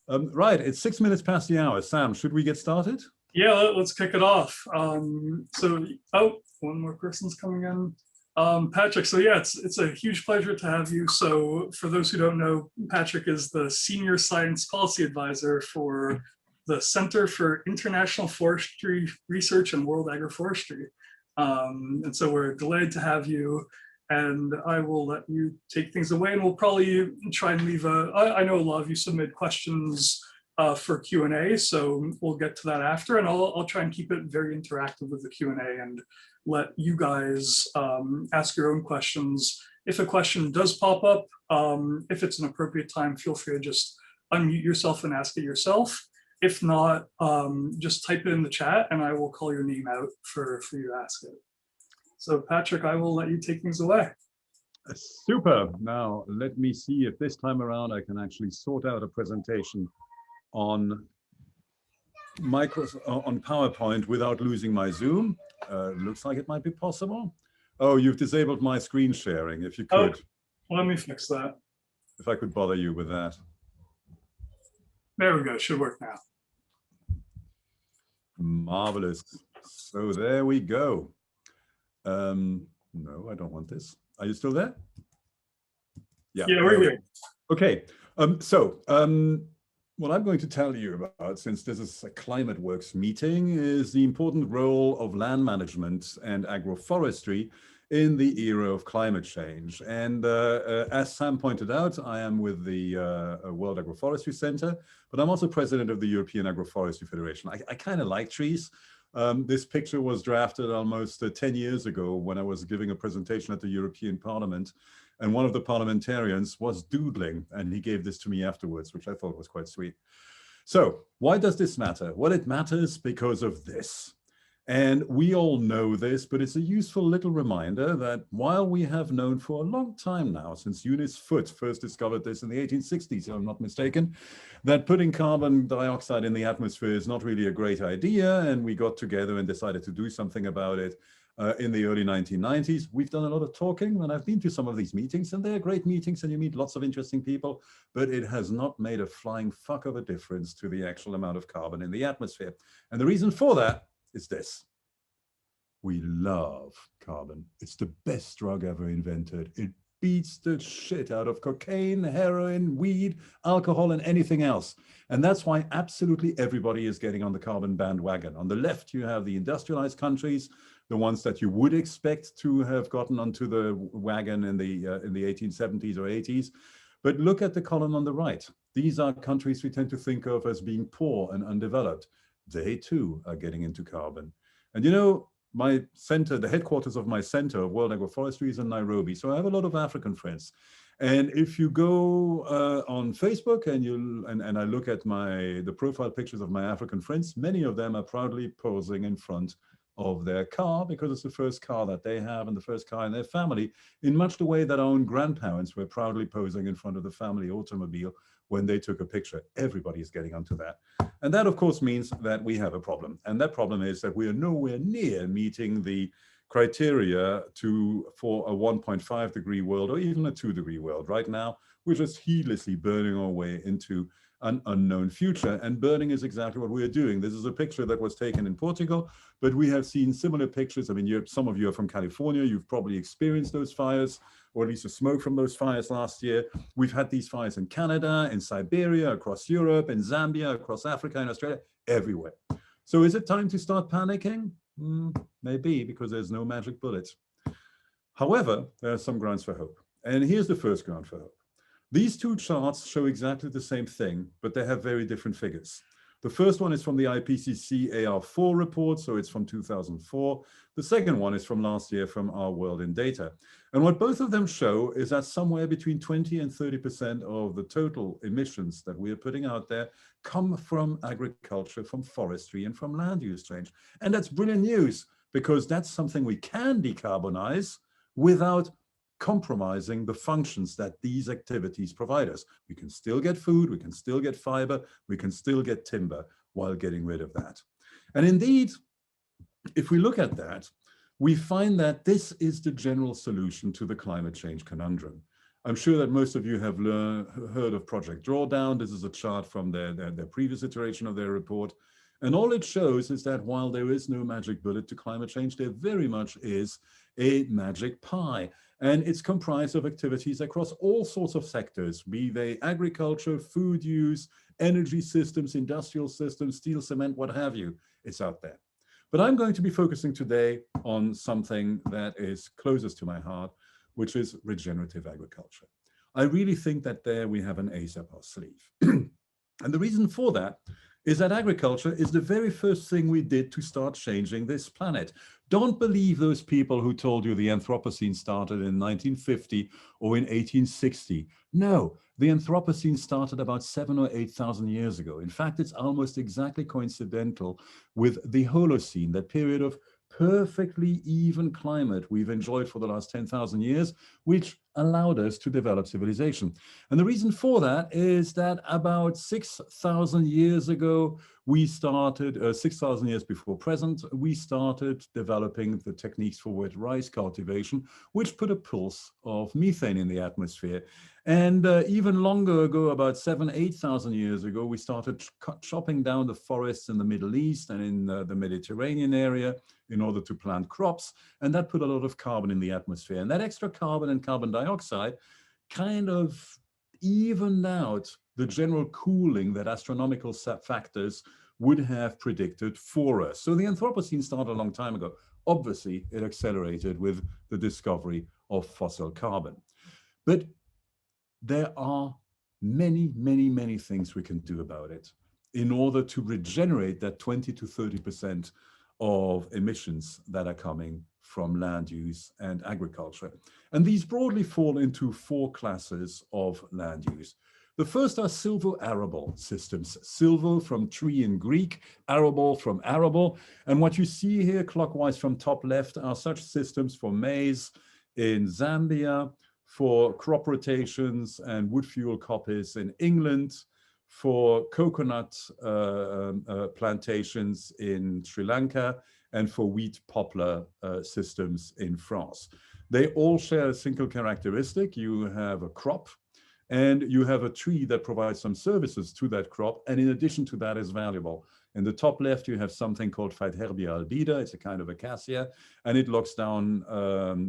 Right, it's 6 minutes past the hour. Sam, should we get started? Yeah, let's kick it off. One more person's coming in. Patrick, so yeah, it's a huge pleasure to have you. So for those who don't know, Patrick is the Senior Science Policy Advisor for the Center for International Forestry Research and World Agroforestry. And so we're delighted to have you. And I will let you take things away, and we'll probably try and leave I know a lot of you submit questions for Q&A, so we'll get to that after, and I'll try and keep it very interactive with the Q&A and let you guys ask your own questions. If a question does pop up, if it's an appropriate time, feel free to just unmute yourself and ask it yourself. If not, just type it in the chat and I will call your name out for you to ask it. So Patrick, I will let you take things away. Super. Now, let me see if this time around I can actually sort out a presentation on PowerPoint without losing my Zoom. Looks like it might be possible. Oh, you've disabled my screen sharing, if you could. Oh, let me fix that. If I could bother you with that. There we go, should work now. Marvelous. So there we go. No, I don't want this. Are you still there? Yeah, we're here. Okay. What I'm going to tell you about, since this is a Climate Works meeting, is the important role of land management and agroforestry in the era of climate change. And as Sam pointed out, I am with the World Agroforestry Center, but I'm also president of the European Agroforestry Federation. I kind of like trees. This picture was drafted almost 10 years ago when I was giving a presentation at the European Parliament, and one of the parliamentarians was doodling, and he gave this to me afterwards, which I thought was quite sweet. So why does this matter? Well, it matters because of this. And we all know this, but it's a useful little reminder that while we have known for a long time now, since Eunice Foote first discovered this in the 1860s, if I'm not mistaken, that putting carbon dioxide in the atmosphere is not really a great idea, and we got together and decided to do something about it in the early 1990s. We've done a lot of talking, and I've been to some of these meetings, and they're great meetings, and you meet lots of interesting people, but it has not made a flying fuck of a difference to the actual amount of carbon in the atmosphere. And the reason for that is this. We love carbon. It's the best drug ever invented. It beats the shit out of cocaine, heroin, weed, alcohol, and anything else. And that's why absolutely everybody is getting on the carbon bandwagon. On the left, you have the industrialized countries, the ones that you would expect to have gotten onto the wagon in the 1870s or 80s. But look at the column on the right. These are countries we tend to think of as being poor and undeveloped. They too are getting into carbon. And you know, my center, the headquarters of my center of World Agroforestry is in Nairobi. So I have a lot of African friends. And if you go on Facebook and I look at the profile pictures of my African friends, many of them are proudly posing in front of their car because it's the first car that they have and the first car in their family, in much the way that our own grandparents were proudly posing in front of the family automobile when they took a picture. Everybody is getting onto that. And that, of course, means that we have a problem. And that problem is that we are nowhere near meeting the criteria for a 1.5 degree world or even a 2 degree world. Right now, we're just heedlessly burning our way into an unknown future. And burning is exactly what we are doing. This is a picture that was taken in Portugal, but we have seen similar pictures. I mean, some of you are from California. You've probably experienced those fires, or at least the smoke from those fires last year. We've had these fires in Canada, in Siberia, across Europe, in Zambia, across Africa, in Australia, everywhere. So is it time to start panicking? Maybe, because there's no magic bullet. However, there are some grounds for hope. And here's the first ground for hope. These two charts show exactly the same thing, but they have very different figures. The first one is from the IPCC AR4 report, so it's from 2004. The second one is from last year from Our World in Data. And what both of them show is that somewhere between 20 and 30% of the total emissions that we are putting out there come from agriculture, from forestry, and from land use change. And that's brilliant news, because that's something we can decarbonize without compromising the functions that these activities provide us. We can still get food, we can still get fiber, we can still get timber while getting rid of that. And indeed, if we look at that, we find that this is the general solution to the climate change conundrum. I'm sure that most of you have heard of Project Drawdown. This is a chart from their previous iteration of their report. And all it shows is that while there is no magic bullet to climate change, there very much is a magic pie. And it's comprised of activities across all sorts of sectors, be they agriculture, food use, energy systems, industrial systems, steel, cement, what have you. It's out there. But I'm going to be focusing today on something that is closest to my heart, which is regenerative agriculture. I really think that there we have an ace up our sleeve. And the reason for that is that agriculture is the very first thing we did to start changing this planet. Don't believe those people who told you the Anthropocene started in 1950 or in 1860. No, the Anthropocene started about 7,000 or 8,000 years ago. In fact, it's almost exactly coincidental with the Holocene, that period of perfectly even climate we've enjoyed for the last 10,000 years, which allowed us to develop civilization. And the reason for that is that about 6,000 years ago, we started, 6,000 years before present, we started developing the techniques for wet rice cultivation, which put a pulse of methane in the atmosphere. And even longer ago, about 7,000, 8,000 years ago, we started chopping down the forests in the Middle East and in the Mediterranean area in order to plant crops. And that put a lot of carbon in the atmosphere. And that extra carbon and carbon dioxide kind of evened out the general cooling that astronomical factors would have predicted for us. So the Anthropocene started a long time ago. Obviously, it accelerated with the discovery of fossil carbon. But there are many, many, many things we can do about it in order to regenerate that 20 to 30% of emissions that are coming from land use and agriculture. And these broadly fall into 4 classes of land use. The first are silvo-arable systems. Silvo from tree in Greek, arable from arable. And what you see here clockwise from top left are such systems for maize in Zambia, for crop rotations and wood fuel copies in England, for coconut plantations in Sri Lanka, and for wheat poplar systems in France. They all share a single characteristic. You have a crop, and you have a tree that provides some services to that crop, and in addition to that is valuable. In the top left, you have something called Phytherbia albida. It's a kind of acacia, and it locks down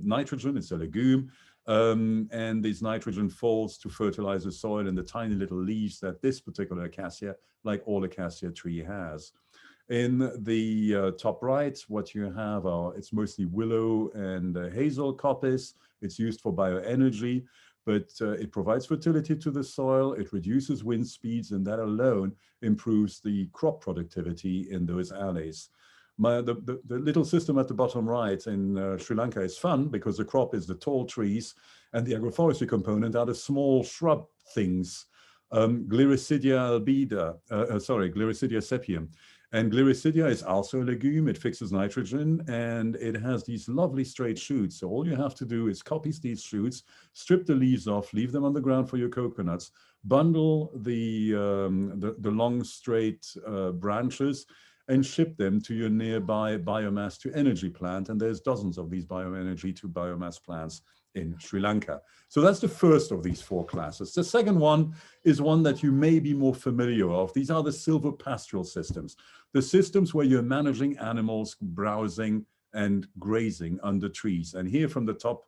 nitrogen. It's a legume. And this nitrogen falls to fertilize the soil in the tiny little leaves that this particular acacia, like all acacia tree, has. In the top right, what you have are, it's mostly willow and hazel coppice. It's used for bioenergy, but it provides fertility to the soil. It reduces wind speeds, and that alone improves the crop productivity in those alleys. The little system at the bottom right in Sri Lanka is fun because the crop is the tall trees and the agroforestry component are the small shrub things, Glycidia Sepia. And Glycidia is also a legume. It fixes nitrogen and it has these lovely straight shoots. So all you have to do is copy these shoots, strip the leaves off, leave them on the ground for your coconuts, bundle the long straight branches, and ship them to your nearby biomass to energy plant. And there's dozens of these bioenergy to biomass plants in Sri Lanka. So that's the first of these 4 classes. The second one is one that you may be more familiar of. These are the silvopastoral systems, the systems where you're managing animals browsing and grazing under trees. And here from the top,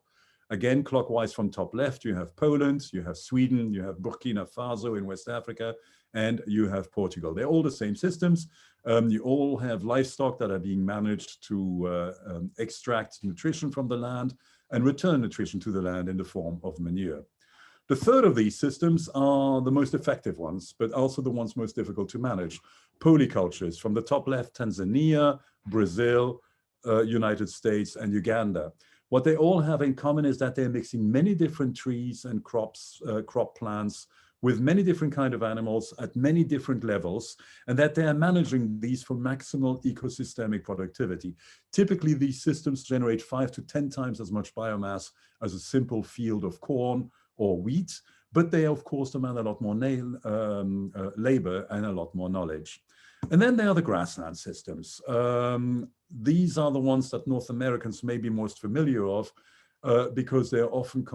again, clockwise from top left, you have Poland, you have Sweden, you have Burkina Faso in West Africa, and you have Portugal. They're all the same systems. You all have livestock that are being managed to extract nutrition from the land and return nutrition to the land in the form of manure. The third of these systems are the most effective ones, but also the ones most difficult to manage. Polycultures, from the top left, Tanzania, Brazil, United States, and Uganda. What they all have in common is that they're mixing many different trees and crops, crop plants, with many different kinds of animals at many different levels, and that they are managing these for maximal ecosystemic productivity. Typically, these systems generate 5 to 10 times as much biomass as a simple field of corn or wheat, but they, of course, demand a lot more labor and a lot more knowledge. And then there are the grassland systems. These are the ones that North Americans may be most familiar of. because they're often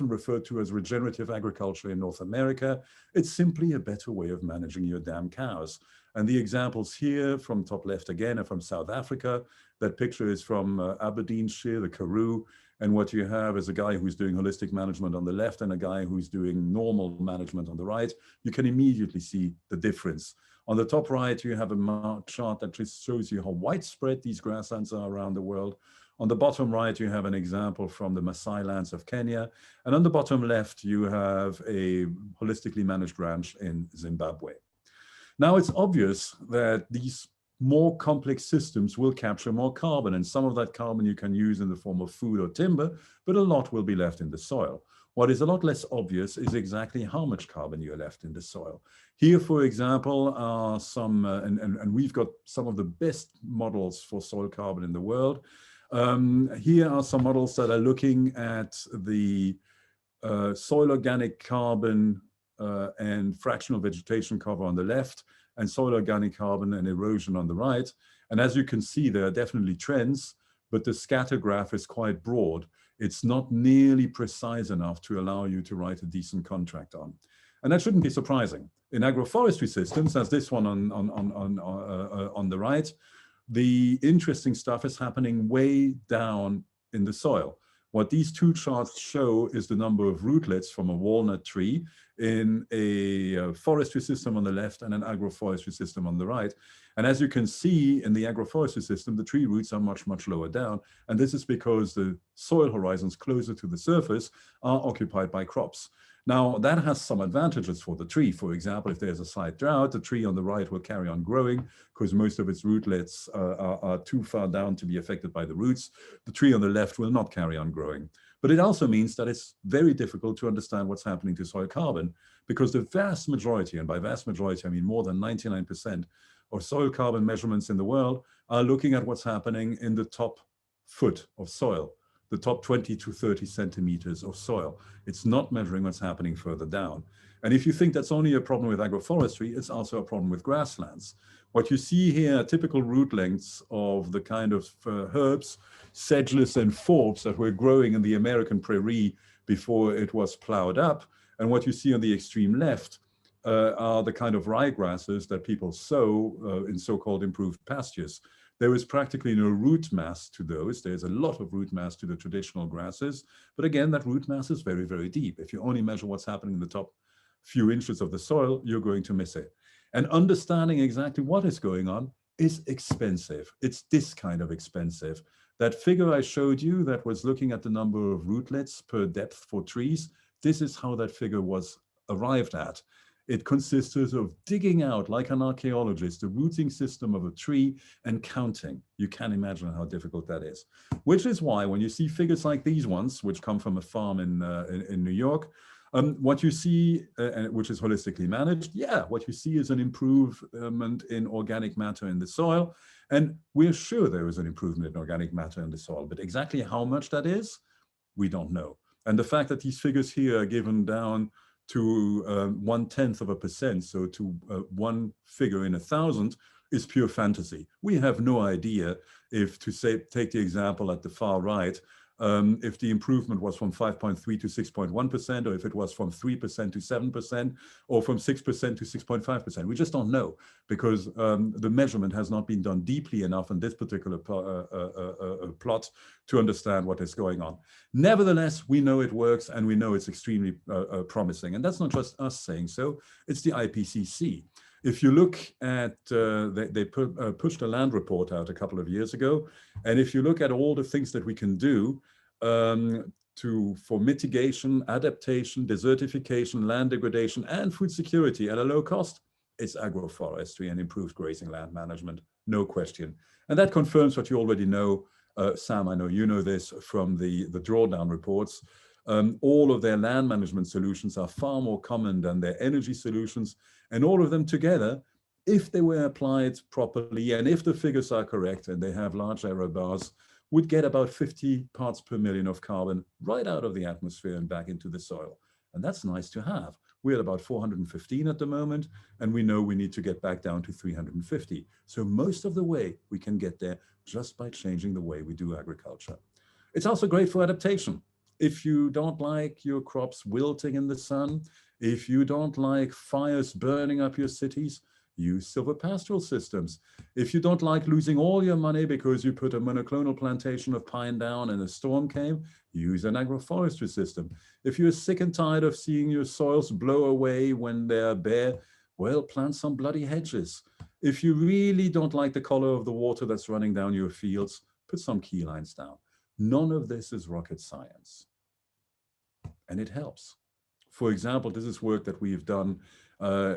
referred to as regenerative agriculture in North America. It's simply a better way of managing your damn cows. And the examples here from top left again are from South Africa. That picture is from Aberdeenshire, the Karoo. And what you have is a guy who's doing holistic management on the left and a guy who's doing normal management on the right. You can immediately see the difference. On the top right, you have a chart that just shows you how widespread these grasslands are around the world. On the bottom right, you have an example from the Maasai lands of Kenya. And on the bottom left, you have a holistically managed ranch in Zimbabwe. Now, it's obvious that these more complex systems will capture more carbon, and some of that carbon you can use in the form of food or timber, but a lot will be left in the soil. What is a lot less obvious is exactly how much carbon you are left in the soil. Here, for example, are some, and we've got some of the best models for soil carbon in the world. Here are some models that are looking at the soil organic carbon and fractional vegetation cover on the left, and soil organic carbon and erosion on the right. And as you can see, there are definitely trends, but the scatter graph is quite broad. It's not nearly precise enough to allow you to write a decent contract on. And that shouldn't be surprising. In agroforestry systems, as this one on the right, the interesting stuff is happening way down in the soil. What these two charts show is the number of rootlets from a walnut tree in a forestry system on the left and an agroforestry system on the right. And as you can see in the agroforestry system, the tree roots are much, much lower down. And this is because the soil horizons closer to the surface are occupied by crops. Now, that has some advantages for the tree. For example, if there's a slight drought, the tree on the right will carry on growing because most of its rootlets are too far down to be affected by the roots. The tree on the left will not carry on growing. But it also means that it's very difficult to understand what's happening to soil carbon, because the vast majority, and by vast majority, I mean more than 99% of soil carbon measurements in the world are looking at what's happening in the top foot of soil, the top 20 to 30 centimeters of soil. It's not measuring what's happening further down. And if you think that's only a problem with agroforestry, it's also a problem with grasslands. What you see here are typical root lengths of the kind of herbs, sedges and forbs that were growing in the American prairie before it was plowed up. And what you see on the extreme left are the kind of ryegrasses that people sow in so-called improved pastures. There is practically no root mass to those. There's a lot of root mass to the traditional grasses. But again, that root mass is very, very deep. If you only measure what's happening in the top few inches of the soil, you're going to miss it. And understanding exactly what is going on is expensive. It's this kind of expensive. That figure I showed you that was looking at the number of rootlets per depth for trees, this is how that figure was arrived at. It consisted of digging out, like an archaeologist, the rooting system of a tree and counting. You can imagine how difficult that is. Which is why when you see figures like these ones, which come from a farm in New York, what you see, which is holistically managed, what you see is an improvement in organic matter in the soil. And we're sure there is an improvement in organic matter in the soil, but exactly how much that is, we don't know. And the fact that these figures here are given down to 0.1%, so to one figure in 1,000, is pure fantasy. We have no idea if, to say, take the example at the far right, if the improvement was from 5.3 to 6.1%, or if it was from 3% to 7%, or from 6% to 6.5%. We just don't know, because the measurement has not been done deeply enough in this particular plot to understand what is going on. Nevertheless, we know it works, and we know it's extremely promising. And that's not just us saying so, it's the IPCC. If you look at, they pushed a land report out a couple of years ago, and if you look at all the things that we can do for mitigation, adaptation, desertification, land degradation, and food security at a low cost, it's agroforestry and improved grazing land management, no question. And that confirms what you already know. Sam, I know you know this from the drawdown reports. All of their land management solutions are far more common than their energy solutions, and all of them together, if they were applied properly and if the figures are correct and they have large error bars, would get about 50 parts per million of carbon right out of the atmosphere and back into the soil. And that's nice to have. We're at about 415 at the moment, and we know we need to get back down to 350. So most of the way we can get there just by changing the way we do agriculture. It's also great for adaptation. If you don't like your crops wilting in the sun, if you don't like fires burning up your cities, use silvopastoral systems. If you don't like losing all your money because you put a monoclonal plantation of pine down and a storm came, use an agroforestry system. If you're sick and tired of seeing your soils blow away when they're bare, well, plant some bloody hedges. If you really don't like the color of the water that's running down your fields, put some key lines down. None of this is rocket science, and it helps. For example, this is work that we've done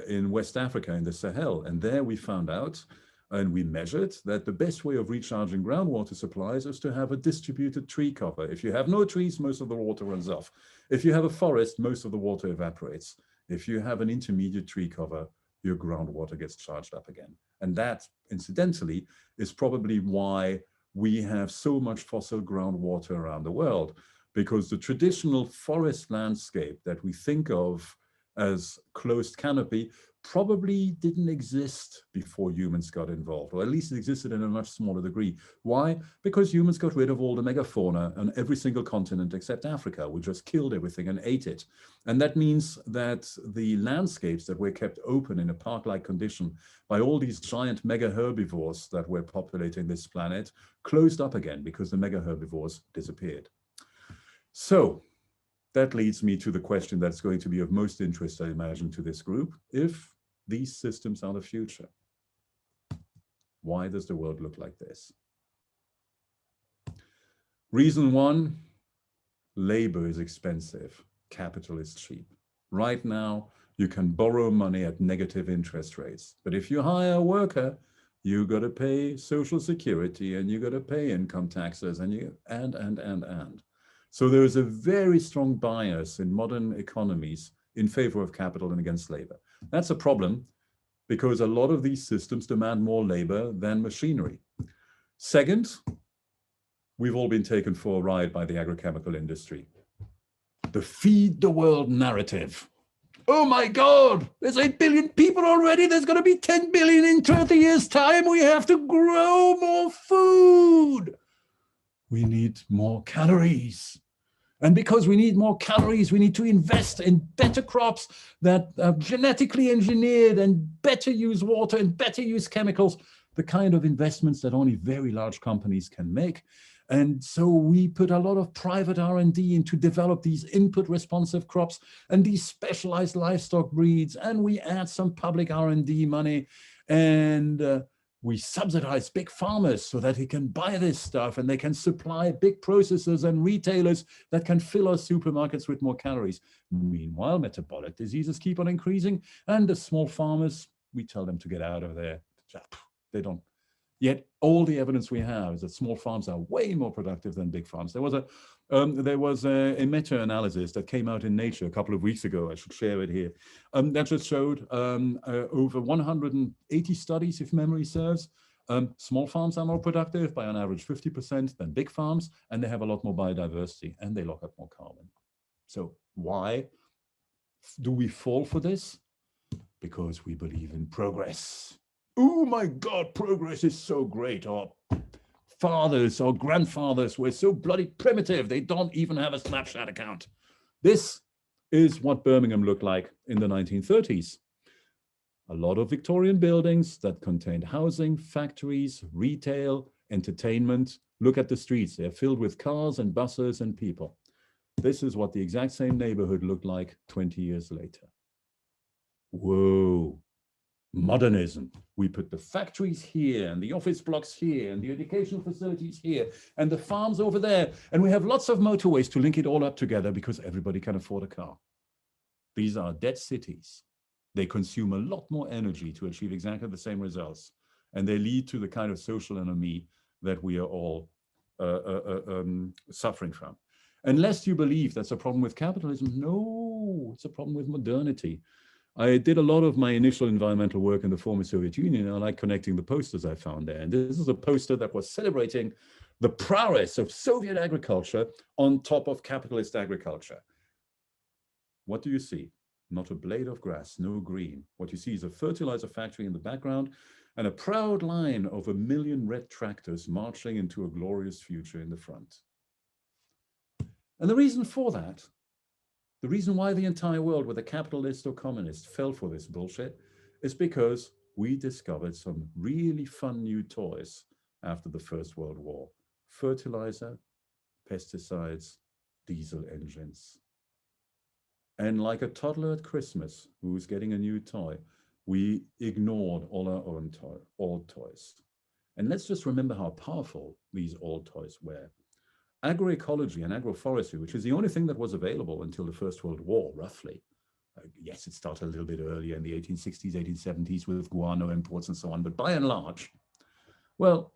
in West Africa, in the Sahel, and there we found out and we measured that the best way of recharging groundwater supplies is to have a distributed tree cover. If you have no trees, most of the water runs off. If you have a forest, most of the water evaporates. If you have an intermediate tree cover, your groundwater gets charged up again. And that, incidentally, is probably why we have so much fossil groundwater around the world, because the traditional forest landscape that we think of as closed canopy probably didn't exist before humans got involved, or at least it existed in a much smaller degree. Why? Because humans got rid of all the megafauna on every single continent except Africa. We just killed everything and ate it. And that means that the landscapes that were kept open in a park-like condition by all these giant mega herbivores that were populating this planet closed up again because the mega herbivores disappeared. So that leads me to the question that's going to be of most interest, I imagine, to this group. If these systems are the future, why does the world look like this? Reason one, labor is expensive, capital is cheap. Right now, you can borrow money at negative interest rates. But if you hire a worker, you got to pay Social Security and you got to pay income taxes and. So there is a very strong bias in modern economies in favor of capital and against labor. That's a problem because a lot of these systems demand more labor than machinery. Second, we've all been taken for a ride by the agrochemical industry. The feed the world narrative. Oh my God, there's 8 billion people already. There's going to be 10 billion in 30 years' time. We have to grow more food. We need more calories. And because we need more calories, we need to invest in better crops that are genetically engineered and better use water and better use chemicals, the kind of investments that only very large companies can make. And so we put a lot of private R&D in to develop these input responsive crops and these specialized livestock breeds. And we add some public R&D money and we subsidize big farmers so that they can buy this stuff and they can supply big processors and retailers that can fill our supermarkets with more calories. Meanwhile, metabolic diseases keep on increasing and the small farmers, we tell them to get out of there. They don't. Yet all the evidence we have is that small farms are way more productive than big farms. There was a meta-analysis that came out in Nature a couple of weeks ago. I should share it here. That just showed over 180 studies, if memory serves. Small farms are more productive by on average 50% than big farms, and they have a lot more biodiversity, and they lock up more carbon. So why do we fall for this? Because we believe in progress. Oh my God, progress is so great. Our fathers or grandfathers were so bloody primitive. They don't even have a Snapchat account. This is what Birmingham looked like in the 1930s. A lot of Victorian buildings that contained housing, factories, retail, entertainment. Look at the streets. They're filled with cars and buses and people. This is what the exact same neighborhood looked like 20 years later. Whoa. Modernism. We put the factories here and the office blocks here and the educational facilities here and the farms over there. And we have lots of motorways to link it all up together because everybody can afford a car. These are dead cities. They consume a lot more energy to achieve exactly the same results. And they lead to the kind of social enemy that we are all suffering from. Unless you believe that's a problem with capitalism, no, it's a problem with modernity. I did a lot of my initial environmental work in the former Soviet Union, and I like connecting the posters I found there. And this is a poster that was celebrating the prowess of Soviet agriculture on top of capitalist agriculture. What do you see? Not a blade of grass, no green. What you see is a fertilizer factory in the background and a proud line of 1 million red tractors marching into a glorious future in the front. And the reason for that, the reason why the entire world, whether capitalist or communist, fell for this bullshit is because we discovered some really fun new toys after the First World War. Fertilizer, pesticides, diesel engines. And like a toddler at Christmas who's getting a new toy, we ignored all our own old toys. And let's just remember how powerful these old toys were. Agroecology and agroforestry, which is the only thing that was available until the First World War, roughly. Yes, it started a little bit earlier in the 1860s, 1870s with guano imports and so on, but by and large, well,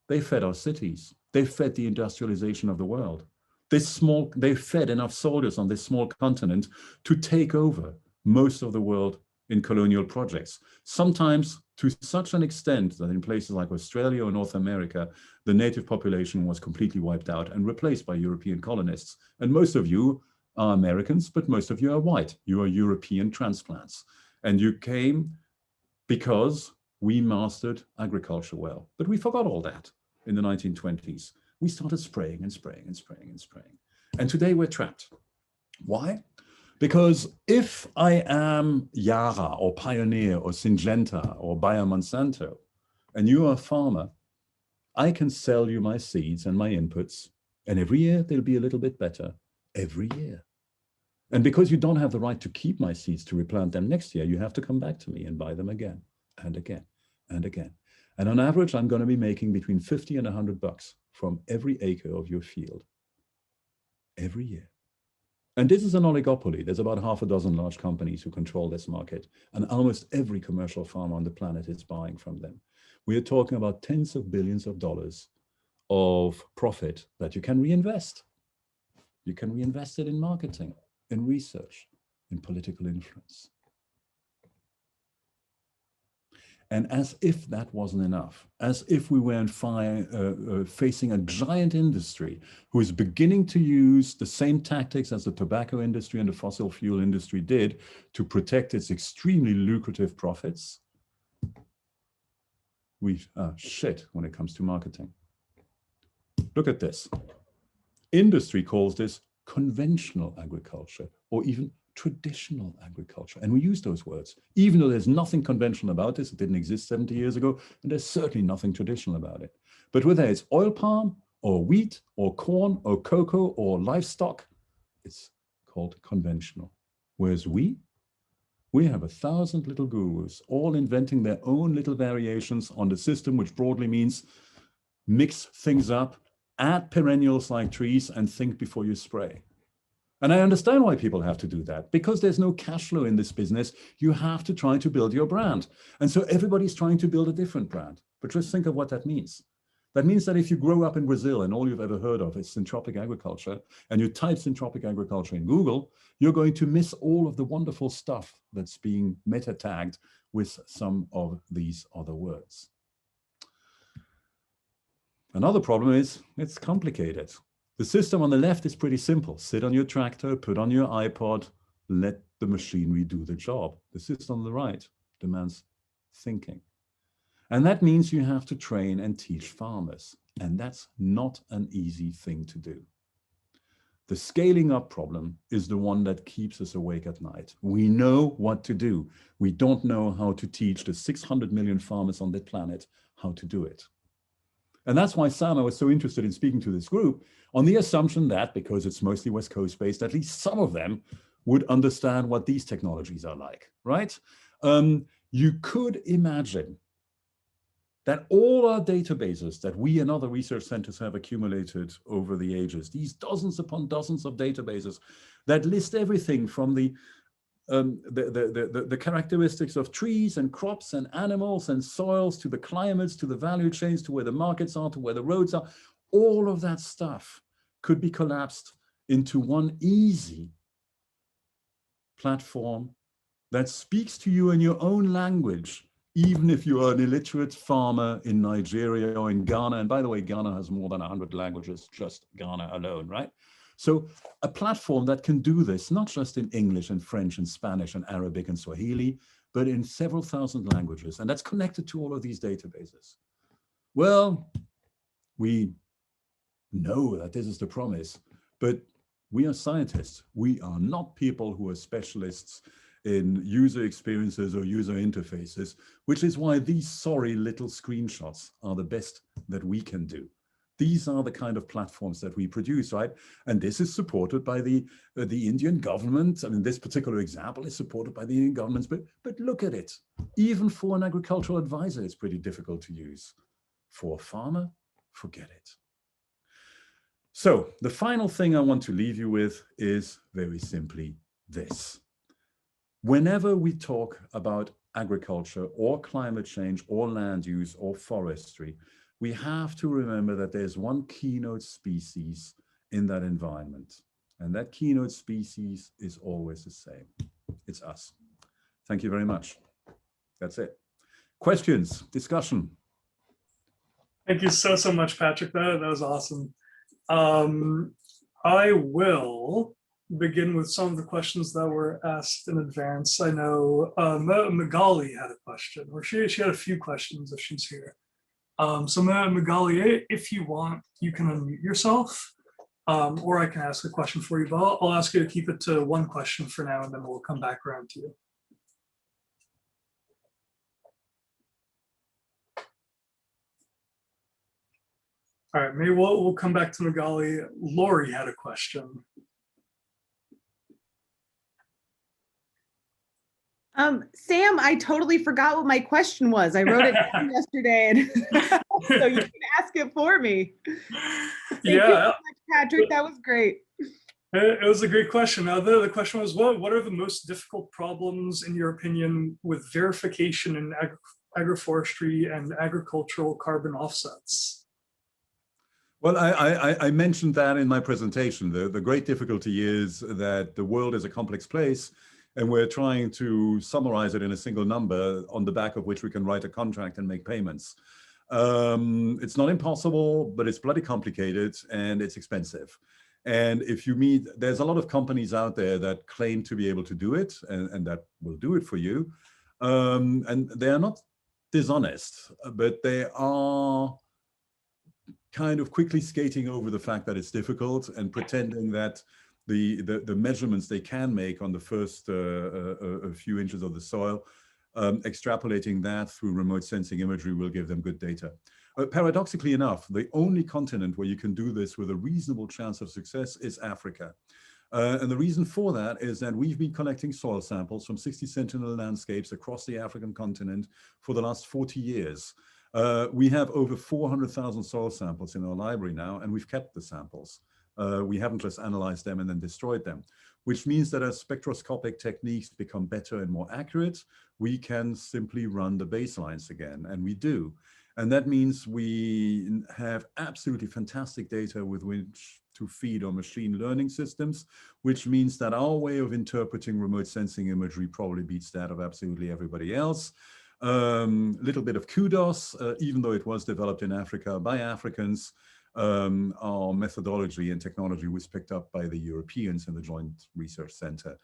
they fed our cities. They fed the industrialization of the world. They fed enough soldiers on this small continent to take over most of the world in colonial projects, sometimes to such an extent that in places like Australia or North America, the native population was completely wiped out and replaced by European colonists. And most of you are Americans, but most of you are white. You are European transplants. And you came because we mastered agriculture well. But we forgot all that in the 1920s. We started spraying and spraying and spraying and spraying. And today we're trapped. Why? Because if I am Yara or Pioneer or Syngenta or Bayer Monsanto, and you are a farmer, I can sell you my seeds and my inputs, and every year they'll be a little bit better, every year. And because you don't have the right to keep my seeds to replant them next year, you have to come back to me and buy them again and again and again. And on average, I'm going to be making between 50 and $100 from every acre of your field every year. And this is an oligopoly. There's about half a dozen large companies who control this market, and almost every commercial farmer on the planet is buying from them. We are talking about tens of billions of dollars of profit that you can reinvest. You can reinvest it in marketing, in research, in political influence. And as if that wasn't enough, as if we weren't facing a giant industry who is beginning to use the same tactics as the tobacco industry and the fossil fuel industry did to protect its extremely lucrative profits, we shit when it comes to marketing. Look at this. Industry calls this conventional agriculture or even traditional agriculture. And we use those words, even though there's nothing conventional about this. It didn't exist 70 years ago, and there's certainly nothing traditional about it. But whether it's oil palm or wheat or corn or cocoa or livestock, it's called conventional. Whereas we have 1,000 little gurus, all inventing their own little variations on the system, which broadly means mix things up, add perennials like trees, and think before you spray. And I understand why people have to do that, because there's no cash flow in this business. You have to try to build your brand. And so everybody's trying to build a different brand. But just think of what that means. That means that if you grow up in Brazil and all you've ever heard of is syntropic agriculture, and you type syntropic agriculture in Google, you're going to miss all of the wonderful stuff that's being meta tagged with some of these other words. Another problem is it's complicated. The system on the left is pretty simple. Sit on your tractor, put on your iPod, let the machinery do the job. The system on the right demands thinking. And that means you have to train and teach farmers. And that's not an easy thing to do. The scaling up problem is the one that keeps us awake at night. We know what to do. We don't know how to teach the 600 million farmers on the planet how to do it. And that's why Sama was so interested in speaking to this group, on the assumption that, because it's mostly West Coast based, at least some of them would understand what these technologies are like, right? You could imagine that all our databases that we and other research centers have accumulated over the ages, these dozens upon dozens of databases that list everything from the characteristics of trees and crops and animals and soils to the climates, to the value chains, to where the markets are, to where the roads are, all of that stuff could be collapsed into one easy platform that speaks to you in your own language, even if you are an illiterate farmer in Nigeria or in Ghana. And by the way, Ghana has more than 100 languages, just Ghana alone, right? So a platform that can do this, not just in English and French and Spanish and Arabic and Swahili, but in several thousand languages. And that's connected to all of these databases. Well, we know that this is the promise, But we are scientists. We are not people who are specialists in user experiences or user interfaces, which is why these sorry little screenshots are the best that we can do. These are the kind of platforms that we produce, right? And this is supported by the Indian government. I mean, this particular example is supported by the Indian government, but look at it. Even for an agricultural advisor, it's pretty difficult to use. For a farmer, forget it. So the final thing I want to leave you with is very simply this. Whenever we talk about agriculture or climate change or land use or forestry, we have to remember that there's one keynote species in that environment. And that keynote species is always the same. It's us. Thank you very much. That's it. Questions, discussion? Thank you so much, Patrick. That was awesome. I will begin with some of the questions that were asked in advance. I know Magali had a question, or she had a few questions if she's here. So Magali, if you want, you can unmute yourself, or I can ask a question for you, but I'll ask you to keep it to one question for now, and then we'll come back around to you. All right, maybe we'll come back to Magali. Lori had a question. Sam, I totally forgot what my question was. I wrote it down yesterday, and so you can ask it for me. Thank you so much, Patrick. That was great. It was a great question. The question was, what are the most difficult problems, in your opinion, with verification in agroforestry and agricultural carbon offsets? Well, I mentioned that in my presentation. The great difficulty is that the world is a complex place, and we're trying to summarize it in a single number on the back of which we can write a contract and make payments. It's not impossible, but it's bloody complicated and it's expensive. And if you meet, there's a lot of companies out there that claim to be able to do it and that will do it for you. And they are not dishonest, but they are kind of quickly skating over the fact that it's difficult and pretending that the measurements they can make on the first a few inches of the soil, extrapolating that through remote sensing imagery will give them good data. Paradoxically enough, the only continent where you can do this with a reasonable chance of success is Africa. And the reason for that is that we've been collecting soil samples from 60 sentinel landscapes across the African continent for the last 40 years. We have over 400,000 soil samples in our library now, and we've kept the samples. We haven't just analyzed them and then destroyed them, which means that as spectroscopic techniques become better and more accurate, we can simply run the baselines again, and we do. And that means we have absolutely fantastic data with which to feed our machine learning systems, which means that our way of interpreting remote sensing imagery probably beats that of absolutely everybody else. Little bit of kudos, even though it was developed in Africa by Africans. Our methodology and technology was picked up by the Europeans in the Joint Research Center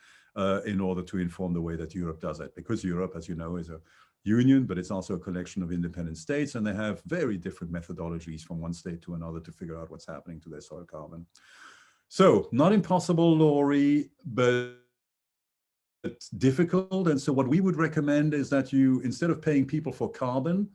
in order to inform the way that Europe does it. Because Europe, as you know, is a union, but it's also a collection of independent states, and they have very different methodologies from one state to another to figure out what's happening to their soil carbon. So not impossible, Laurie, but it's difficult. And so what we would recommend is that you, instead of paying people for carbon,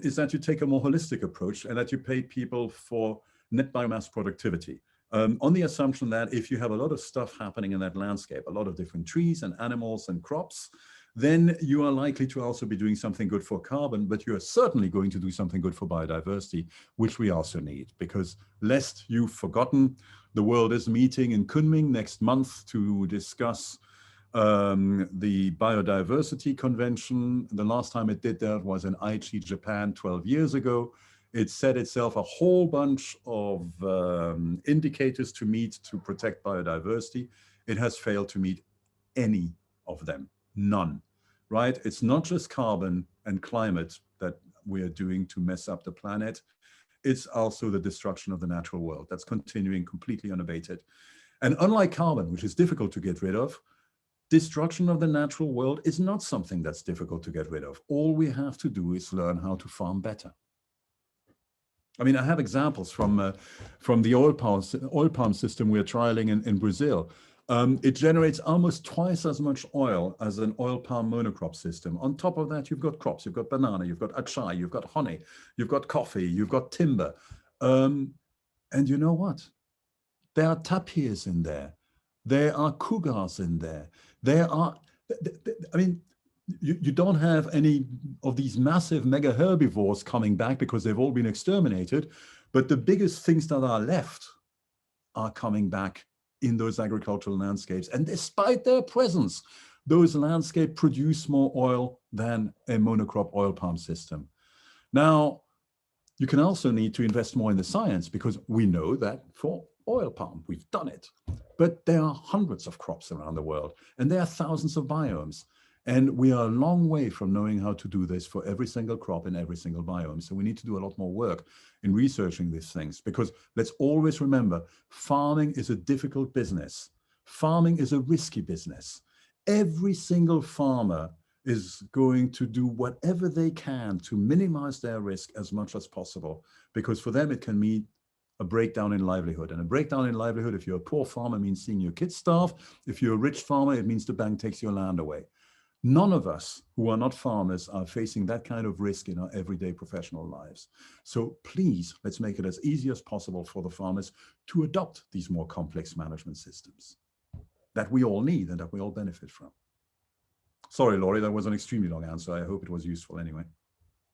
is that you take a more holistic approach and that you pay people for net biomass productivity. On the assumption that if you have a lot of stuff happening in that landscape, a lot of different trees and animals and crops, then you are likely to also be doing something good for carbon, but you are certainly going to do something good for biodiversity, which we also need, because lest you've forgotten, the world is meeting in Kunming next month to discuss the biodiversity convention. The last time it did that was in Aichi, Japan 12 years ago. It set itself a whole bunch of indicators to meet to protect biodiversity. It has failed to meet any of them, none, right? It's not just carbon and climate that we are doing to mess up the planet. It's also the destruction of the natural world that's continuing completely unabated. And unlike carbon, which is difficult to get rid of, destruction of the natural world is not something that's difficult to get rid of. All we have to do is learn how to farm better. I mean, I have examples from the oil palm system we're trialing in Brazil. It generates almost twice as much oil as an oil palm monocrop system. On top of that, you've got crops, you've got banana, you've got achai, you've got honey, you've got coffee, you've got timber. And you know what? There are tapirs in there. There are cougars in there. There are, I mean, you don't have any of these massive mega herbivores coming back because they've all been exterminated. But the biggest things that are left are coming back in those agricultural landscapes. And despite their presence, those landscapes produce more oil than a monocrop oil palm system. Now, you can also need to invest more in the science, because we know that for oil palm, we've done it. But there are hundreds of crops around the world, and there are thousands of biomes. And we are a long way from knowing how to do this for every single crop in every single biome. So we need to do a lot more work in researching these things, because let's always remember, farming is a difficult business. Farming is a risky business. Every single farmer is going to do whatever they can to minimize their risk as much as possible, because for them, it can mean a breakdown in livelihood. And a breakdown in livelihood, if you're a poor farmer, means seeing your kids starve. If you're a rich farmer, it means the bank takes your land away. None of us who are not farmers are facing that kind of risk in our everyday professional lives. So please, let's make it as easy as possible for the farmers to adopt these more complex management systems that we all need and that we all benefit from. Sorry, Laurie, that was an extremely long answer. I hope it was useful anyway.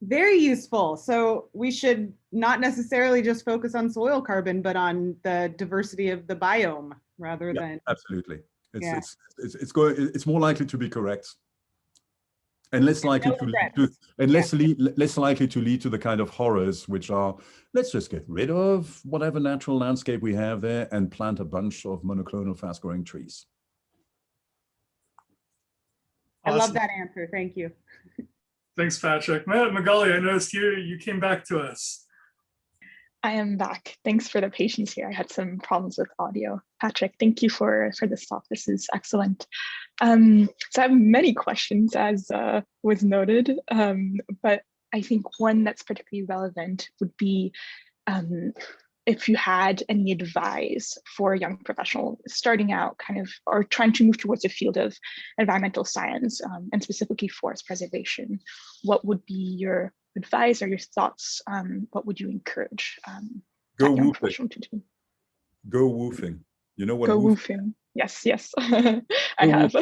Very useful. So we should not necessarily just focus on soil carbon, but on the diversity of the biome rather than. Absolutely. It's more likely to be correct. And less likely to lead to the kind of horrors, which are, let's just get rid of whatever natural landscape we have there and plant a bunch of monoclonal fast-growing trees. Awesome. I love that answer. Thank you. Thanks, Patrick. Magali, I noticed you came back to us. I am back. Thanks for the patience here. I had some problems with audio. Patrick, thank you for this talk. This is excellent. So I have many questions, as was noted, but I think one that's particularly relevant would be if you had any advice for a young professional starting out or trying to move towards the field of environmental science and specifically forest preservation. What would be your advice or your thoughts? What would you encourage that young professional to do? Go woofing. You know what? Go woofing. Yes. I have.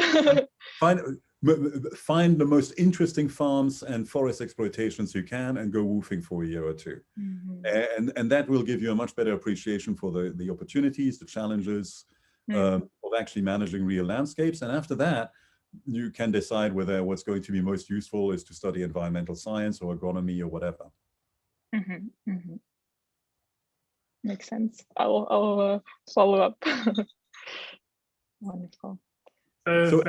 Find the most interesting farms and forest exploitations you can and go woofing for a year or two. Mm-hmm. And that will give you a much better appreciation for the opportunities, the challenges of actually managing real landscapes. And after that, you can decide whether what's going to be most useful is to study environmental science or agronomy or whatever. Mm-hmm. Mm-hmm. Makes sense. I'll follow up. Wonderful. So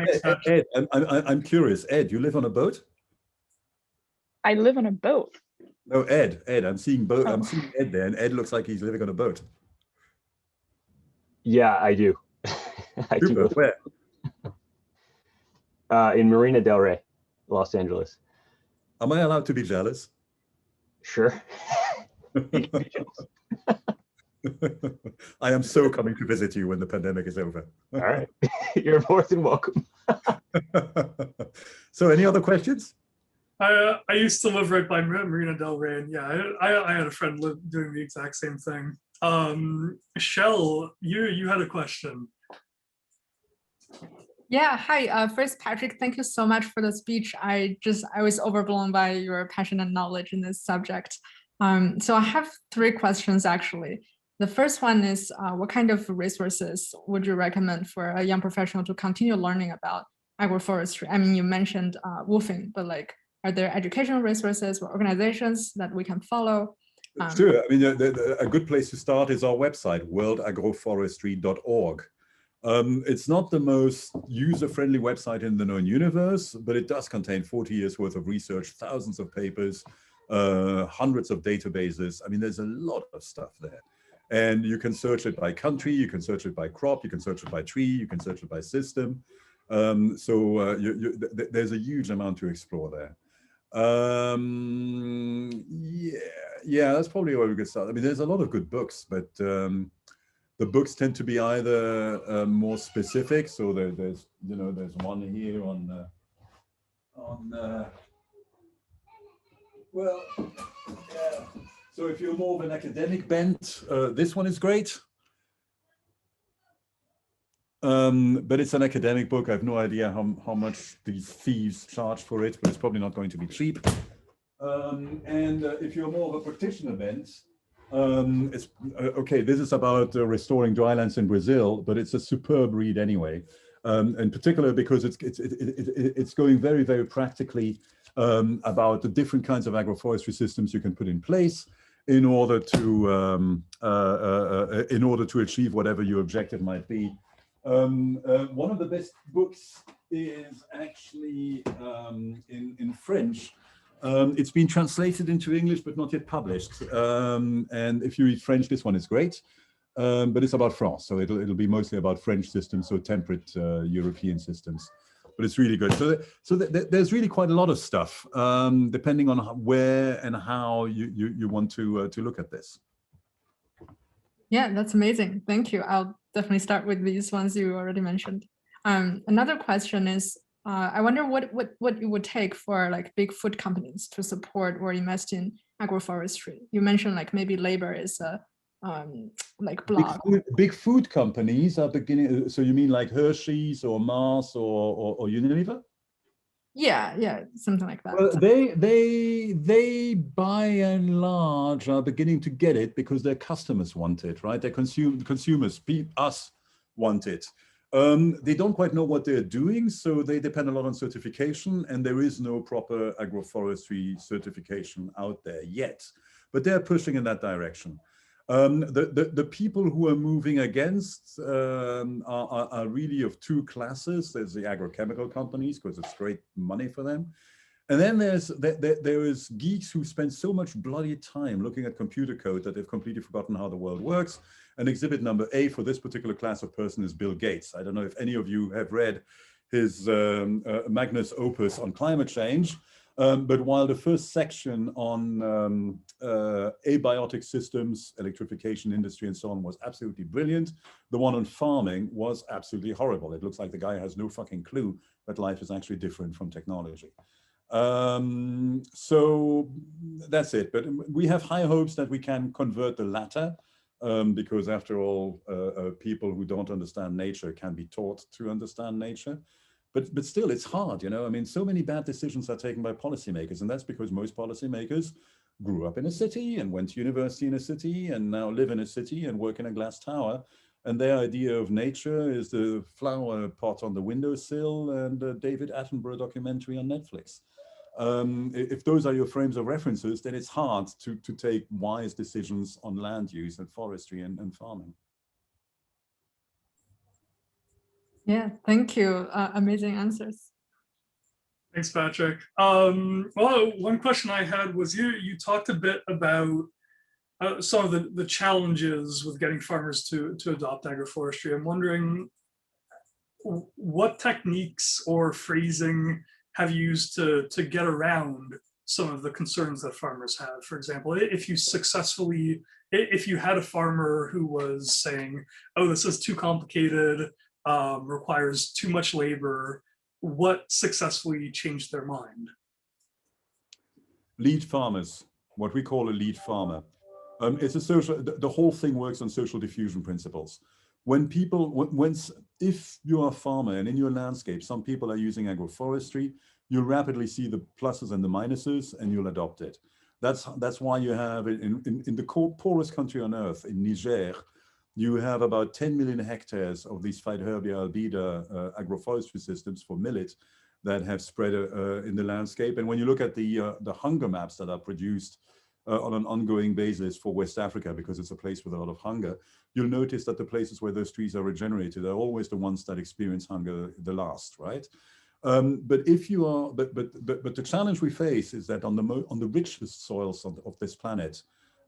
Ed, I'm curious. Ed, you live on a boat? I live on a boat. No, Ed, I'm seeing boat. I'm seeing Ed there, and Ed looks like he's living on a boat. Yeah, I do. I do. Where? In Marina del Rey, Los Angeles. Am I allowed to be jealous? Sure. I am so coming to visit you when the pandemic is over. All right. You're more than welcome. So any other questions? I used to live right by Marina del Rey, and yeah, I had a friend doing the exact same thing. Shell, you had a question. Yeah, hi. First, Patrick, thank you so much for the speech. I was overblown by your passion and knowledge in this subject. So I have 3 questions, actually. The first one is, what kind of resources would you recommend for a young professional to continue learning about agroforestry? I mean, you mentioned woofing, but are there educational resources or organizations that we can follow? Sure. I mean, a good place to start is our website, worldagroforestry.org. It's not the most user-friendly website in the known universe, but it does contain 40 years worth of research, thousands of papers, hundreds of databases. I mean, there's a lot of stuff there. And you can search it by country, you can search it by crop, you can search it by tree, you can search it by system. There's a huge amount to explore there. Yeah, that's probably where we could start. I mean, there's a lot of good books, but the books tend to be either more specific. So there's one here on well, yeah. So if you're more of an academic bent, this one is great. But it's an academic book. I have no idea how much these thieves charge for it, but it's probably not going to be cheap. If you're more of a practitioner bent, it's okay. This is about restoring drylands in Brazil, but it's a superb read anyway. In particular because it's going very, very practically about the different kinds of agroforestry systems you can put in place in order to achieve whatever your objective might be. One of the best books is actually in French. It's been translated into English, but not yet published. And if you read French, this one is great. But it's about France, so it'll be mostly about French systems, so temperate European systems. But it's really good. So there's really quite a lot of stuff, depending on where and how you want to look at this. Yeah, that's amazing. Thank you. I'll definitely start with these ones you already mentioned. Another question is, I wonder what it would take for like big food companies to support or invest in agroforestry. You mentioned like maybe labor is a like block. Big food companies are beginning. So you mean like Hershey's or Mars or Unilever? Yeah, something like that. Well, they by and large are beginning to get it because their customers want it, right? Their consumers, us, want it. They don't quite know what they're doing, so they depend a lot on certification, and there is no proper agroforestry certification out there yet, but they're pushing in that direction. The people who are moving against are really of two classes. There's the agrochemical companies, because it's great money for them. And then there is geeks who spend so much bloody time looking at computer code that they've completely forgotten how the world works. And exhibit number A for this particular class of person is Bill Gates. I don't know if any of you have read his magnus opus on climate change. But while the first section on abiotic systems, electrification industry, and so on was absolutely brilliant, the one on farming was absolutely horrible. It looks like the guy has no fucking clue that life is actually different from technology. So that's it. But we have high hopes that we can convert the latter, because after all, people who don't understand nature can be taught to understand nature. But still, it's hard, you know. I mean, so many bad decisions are taken by policymakers, and that's because most policymakers grew up in a city and went to university in a city and now live in a city and work in a glass tower. And their idea of nature is the flower pot on the windowsill and a David Attenborough documentary on Netflix. If those are your frames of references, then it's hard to take wise decisions on land use and forestry and farming. Yeah, thank you. Amazing answers. Thanks, Patrick. Well, one question I had was you talked a bit about some of the challenges with getting farmers to adopt agroforestry. I'm wondering what techniques or phrasing have you used to get around some of the concerns that farmers have. For example, if you had a farmer who was saying, oh, this is too complicated, requires too much labor, what successfully changed their mind? Lead farmers, what we call a lead farmer. It's a social, the whole thing works on social diffusion principles. When people, if you're a farmer and in your landscape, some people are using agroforestry, you'll rapidly see the pluses and the minuses and you'll adopt it. That's why you have in the poorest country on earth, in Niger, you have about 10 million hectares of these Phytoherbia albida agroforestry systems for millet that have spread in the landscape. And when you look at the hunger maps that are produced on an ongoing basis for West Africa, because it's a place with a lot of hunger, you'll notice that the places where those trees are regenerated are always the ones that experience hunger the last, right? But if you are, but the challenge we face is that on the richest soils of this planet,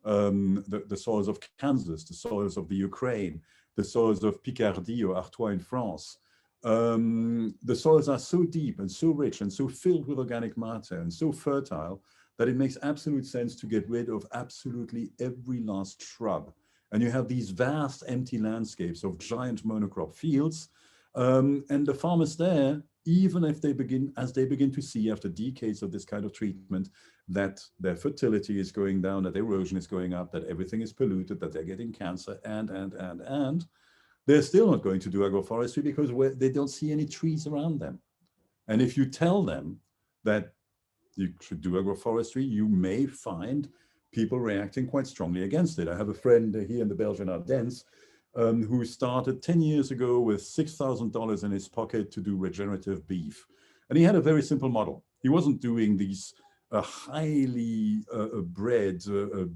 the soils of Kansas, the soils of the Ukraine, the soils of Picardy or Artois in France, The soils are so deep and so rich and so filled with organic matter and so fertile that it makes absolute sense to get rid of absolutely every last shrub. And you have these vast empty landscapes of giant monocrop fields. And the farmers there, even if they begin to see after decades of this kind of treatment, that their fertility is going down, that erosion is going up, that everything is polluted, that they're getting cancer, and they're still not going to do agroforestry because they don't see any trees around them. And if you tell them that you should do agroforestry, you may find people reacting quite strongly against it. I have a friend here in the Belgian Ardennes who started 10 years ago with $6,000 in his pocket to do regenerative beef. And he had a very simple model. He wasn't doing these highly bred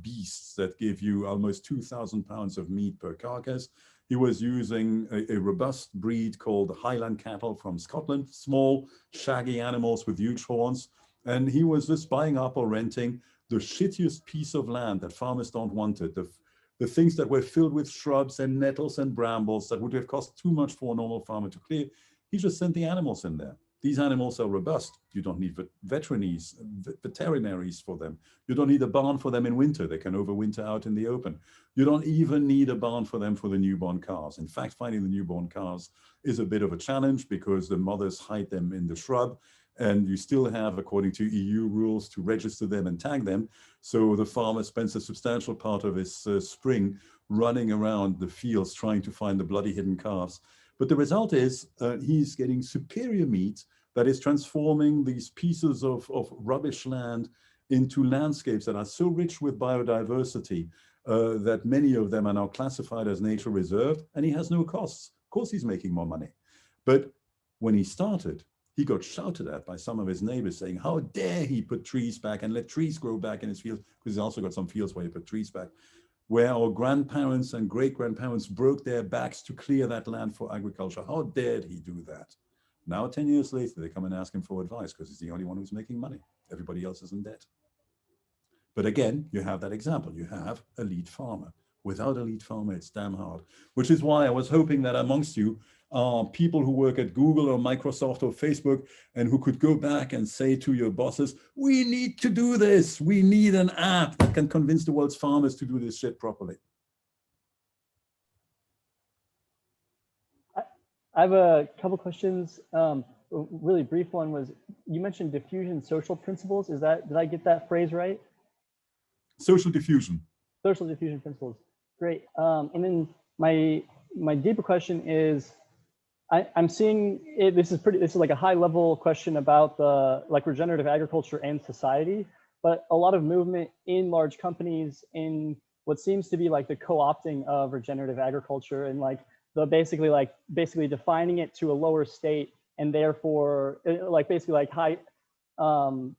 beasts that give you almost 2,000 pounds of meat per carcass. He was using a robust breed called Highland cattle from Scotland, small, shaggy animals with huge horns. And he was just buying up or renting the shittiest piece of land that farmers don't want it, the things that were filled with shrubs and nettles and brambles that would have cost too much for a normal farmer to clear. He just sent the animals in there. These animals are robust. You don't need veterinaries for them. You don't need a barn for them in winter. They can overwinter out in the open. You don't even need a barn for them for the newborn calves. In fact, finding the newborn calves is a bit of a challenge because the mothers hide them in the shrub, and you still have, according to EU rules, to register them and tag them. So the farmer spends a substantial part of his spring running around the fields trying to find the bloody hidden calves. But the result is he's getting superior meat that is transforming these pieces of rubbish land into landscapes that are so rich with biodiversity that many of them are now classified as nature reserved, and he has no costs. Of course, he's making more money. But when he started, he got shouted at by some of his neighbors saying, how dare he put trees back and let trees grow back in his fields, because he's also got some fields where he put trees back, where our grandparents and great-grandparents broke their backs to clear that land for agriculture. How dared he do that? Now, 10 years later, they come and ask him for advice because he's the only one who's making money. Everybody else is in debt. But again, you have that example. You have a lead farmer. Without a lead farmer, it's damn hard, which is why I was hoping that amongst you are people who work at Google or Microsoft or Facebook and who could go back and say to your bosses, we need to do this. We need an app that can convince the world's farmers to do this shit properly. I have a couple questions. A really brief one was, you mentioned diffusion social principles. Did I get that phrase right? Social diffusion. Social diffusion principles. Great. And then my deeper question is, I'm seeing it, this is like a high level question about the regenerative agriculture and society, but a lot of movement in large companies in what seems to be like the co-opting of regenerative agriculture and like the basically defining it to a lower state, and therefore basically like high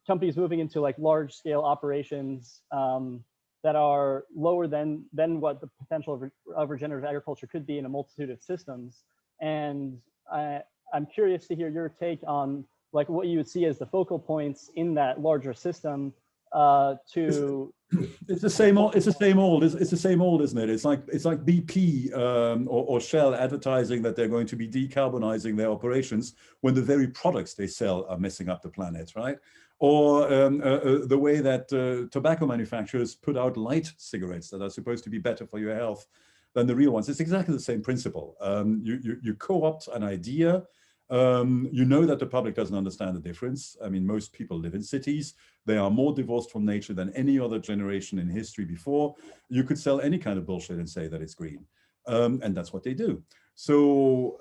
companies moving into like large scale operations that are lower than what the potential of regenerative agriculture could be in a multitude of systems. And I'm curious to hear your take on like what you would see as the focal points in that larger system to. It's the same old. It's the same old. It's the same old, isn't it? It's like BP or Shell advertising that they're going to be decarbonizing their operations when the very products they sell are messing up the planet, right? Or the way that tobacco manufacturers put out light cigarettes that are supposed to be better for your health than the real ones. It's exactly the same principle. You co-opt an idea. You know that the public doesn't understand the difference. I mean, most people live in cities. They are more divorced from nature than any other generation in history before. You could sell any kind of bullshit and say that it's green. And that's what they do. So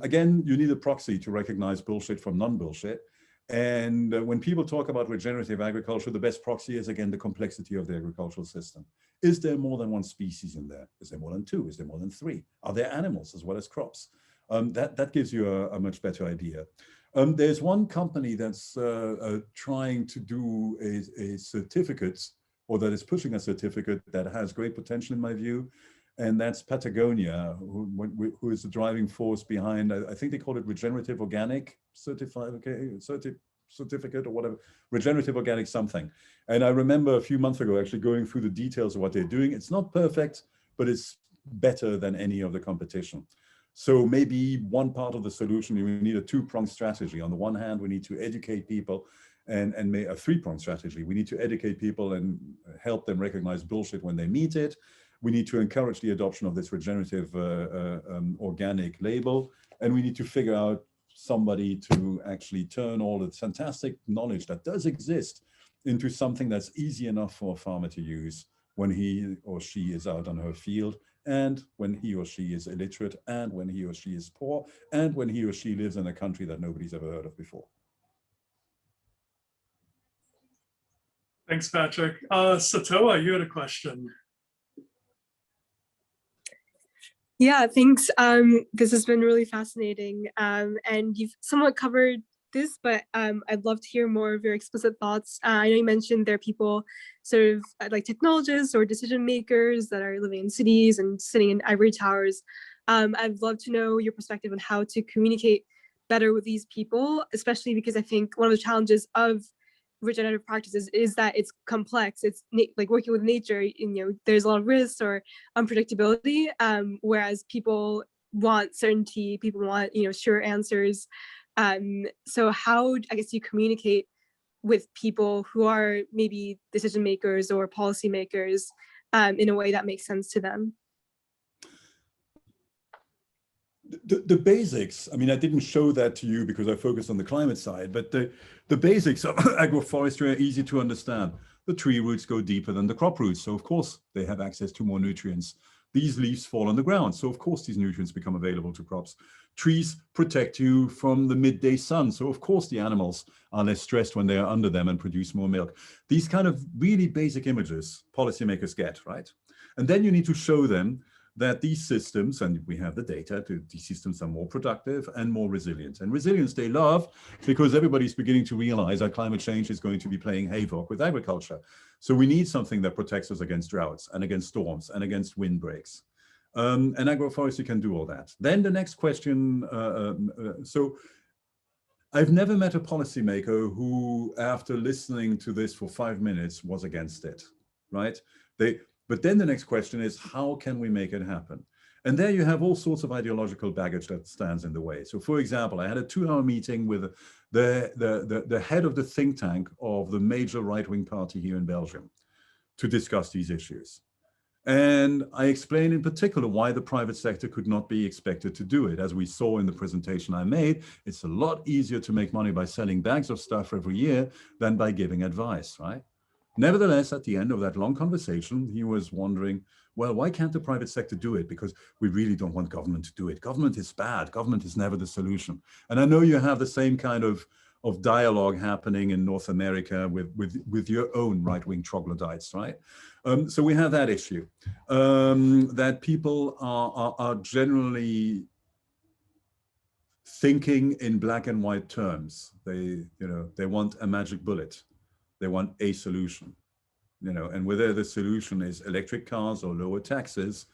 again, you need a proxy to recognize bullshit from non-bullshit. And when people talk about regenerative agriculture, the best proxy is, again, the complexity of the agricultural system. Is there more than one species in there? Is there more than two? Is there more than three? Are there animals as well as crops? That gives you a much better idea. There's one company that's trying to do a certificate, or that is pushing a certificate that has great potential in my view, and that's Patagonia, who is the driving force behind, I think they call it regenerative organic certificate or whatever, regenerative organic something. And I remember a few months ago actually going through the details of what they're doing. It's not perfect, but it's better than any of the competition. So maybe one part of the solution, we need a two-pronged strategy. On the one hand, we need to educate people and make a three-pronged strategy. We need to educate people and help them recognize bullshit when they meet it. We need to encourage the adoption of this regenerative organic label. And we need to figure out somebody to actually turn all the fantastic knowledge that does exist into something that's easy enough for a farmer to use when he or she is out on her field, and when he or she is illiterate, and when he or she is poor, and when he or she lives in a country that nobody's ever heard of before. Thanks, Patrick. Satoa, you had a question. Yeah, thanks. This has been really fascinating. And you've somewhat covered this, but I'd love to hear more of your explicit thoughts. I know you mentioned there are people sort of like technologists or decision makers that are living in cities and sitting in ivory towers. I'd love to know your perspective on how to communicate better with these people, especially because I think one of the challenges of regenerative practices is that it's complex. It's like working with nature, there's a lot of risks or unpredictability, whereas people want certainty, people want, sure answers. So how, I guess, you communicate with people who are maybe decision makers or policy makers in a way that makes sense to them? The basics, I mean, I didn't show that to you because I focused on the climate side, but the basics of agroforestry are easy to understand. The tree roots go deeper than the crop roots, so of course they have access to more nutrients. These leaves fall on the ground, so of course these nutrients become available to crops. Trees protect you from the midday sun, so of course the animals are less stressed when they are under them and produce more milk. These kind of really basic images policymakers get, right? And then you need to show them that these systems, and we have the data, these systems are more productive and more resilient. And resilience they love because everybody's beginning to realize that climate change is going to be playing havoc with agriculture. So we need something that protects us against droughts and against storms and against windbreaks. And agroforestry can do all that. Then the next question, so I've never met a policymaker who, after listening to this for 5 minutes, was against it, right? But then the next question is, how can we make it happen? And there you have all sorts of ideological baggage that stands in the way. So for example, I had a 2-hour meeting with the head of the think tank of the major right-wing party here in Belgium to discuss these issues. And I explained in particular why the private sector could not be expected to do it. As we saw in the presentation I made, it's a lot easier to make money by selling bags of stuff every year than by giving advice, right? Nevertheless, at the end of that long conversation, he was wondering, well, why can't the private sector do it? Because we really don't want government to do it. Government is bad. Government is never the solution. And I know you have the same kind of dialogue happening in North America with your own right-wing troglodytes, right? So we have that issue, that people are generally thinking in black and white terms. They want a magic bullet. They want a solution, and whether the solution is electric cars or lower taxes,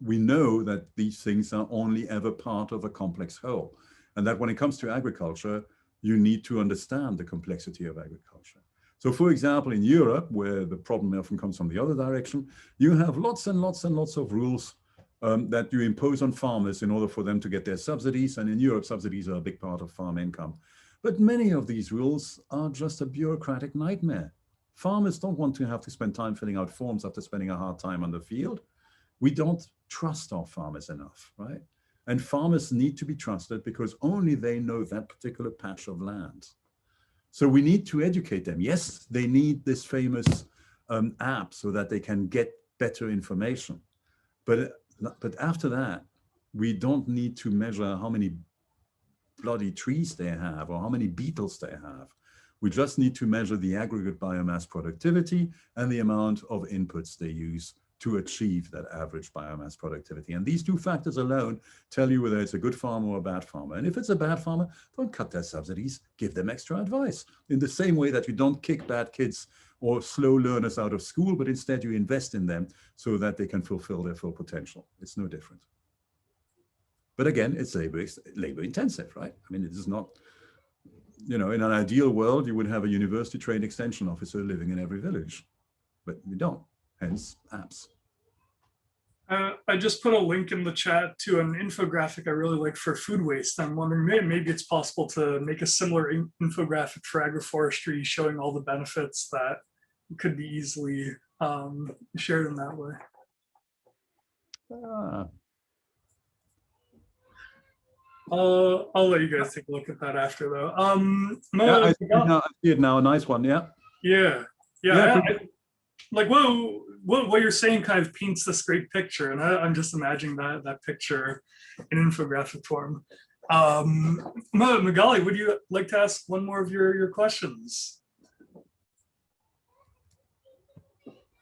we know that these things are only ever part of a complex whole. And that when it comes to agriculture, you need to understand the complexity of agriculture. So for example, in Europe, where the problem often comes from the other direction, you have lots and lots and lots of rules that you impose on farmers in order for them to get their subsidies. And in Europe, subsidies are a big part of farm income. But many of these rules are just a bureaucratic nightmare. Farmers don't want to have to spend time filling out forms after spending a hard time on the field. We don't trust our farmers enough, right? And farmers need to be trusted because only they know that particular patch of land. So we need to educate them. Yes, they need this famous app so that they can get better information. But after that, we don't need to measure how many bloody trees they have or how many beetles they have. We just need to measure the aggregate biomass productivity and the amount of inputs they use to achieve that average biomass productivity. And these two factors alone tell you whether it's a good farmer or a bad farmer. And if it's a bad farmer, don't cut their subsidies, give them extra advice. In the same way that you don't kick bad kids or slow learners out of school, but instead you invest in them so that they can fulfill their full potential. It's no different. But again, it's labor intensive, right? I mean, it is not, in an ideal world, you would have a university trained extension officer living in every village, but we don't, hence apps. I just put a link in the chat to an infographic I really like for food waste. I'm wondering maybe it's possible to make a similar infographic for agroforestry showing all the benefits that could be easily shared in that way. I'll let you guys take a look at that after though. Yeah, I see it now. A nice one. Yeah. Yeah. Like what you're saying kind of paints this great picture, and I'm just imagining that picture in infographic form. Magali, would you like to ask one more of your questions?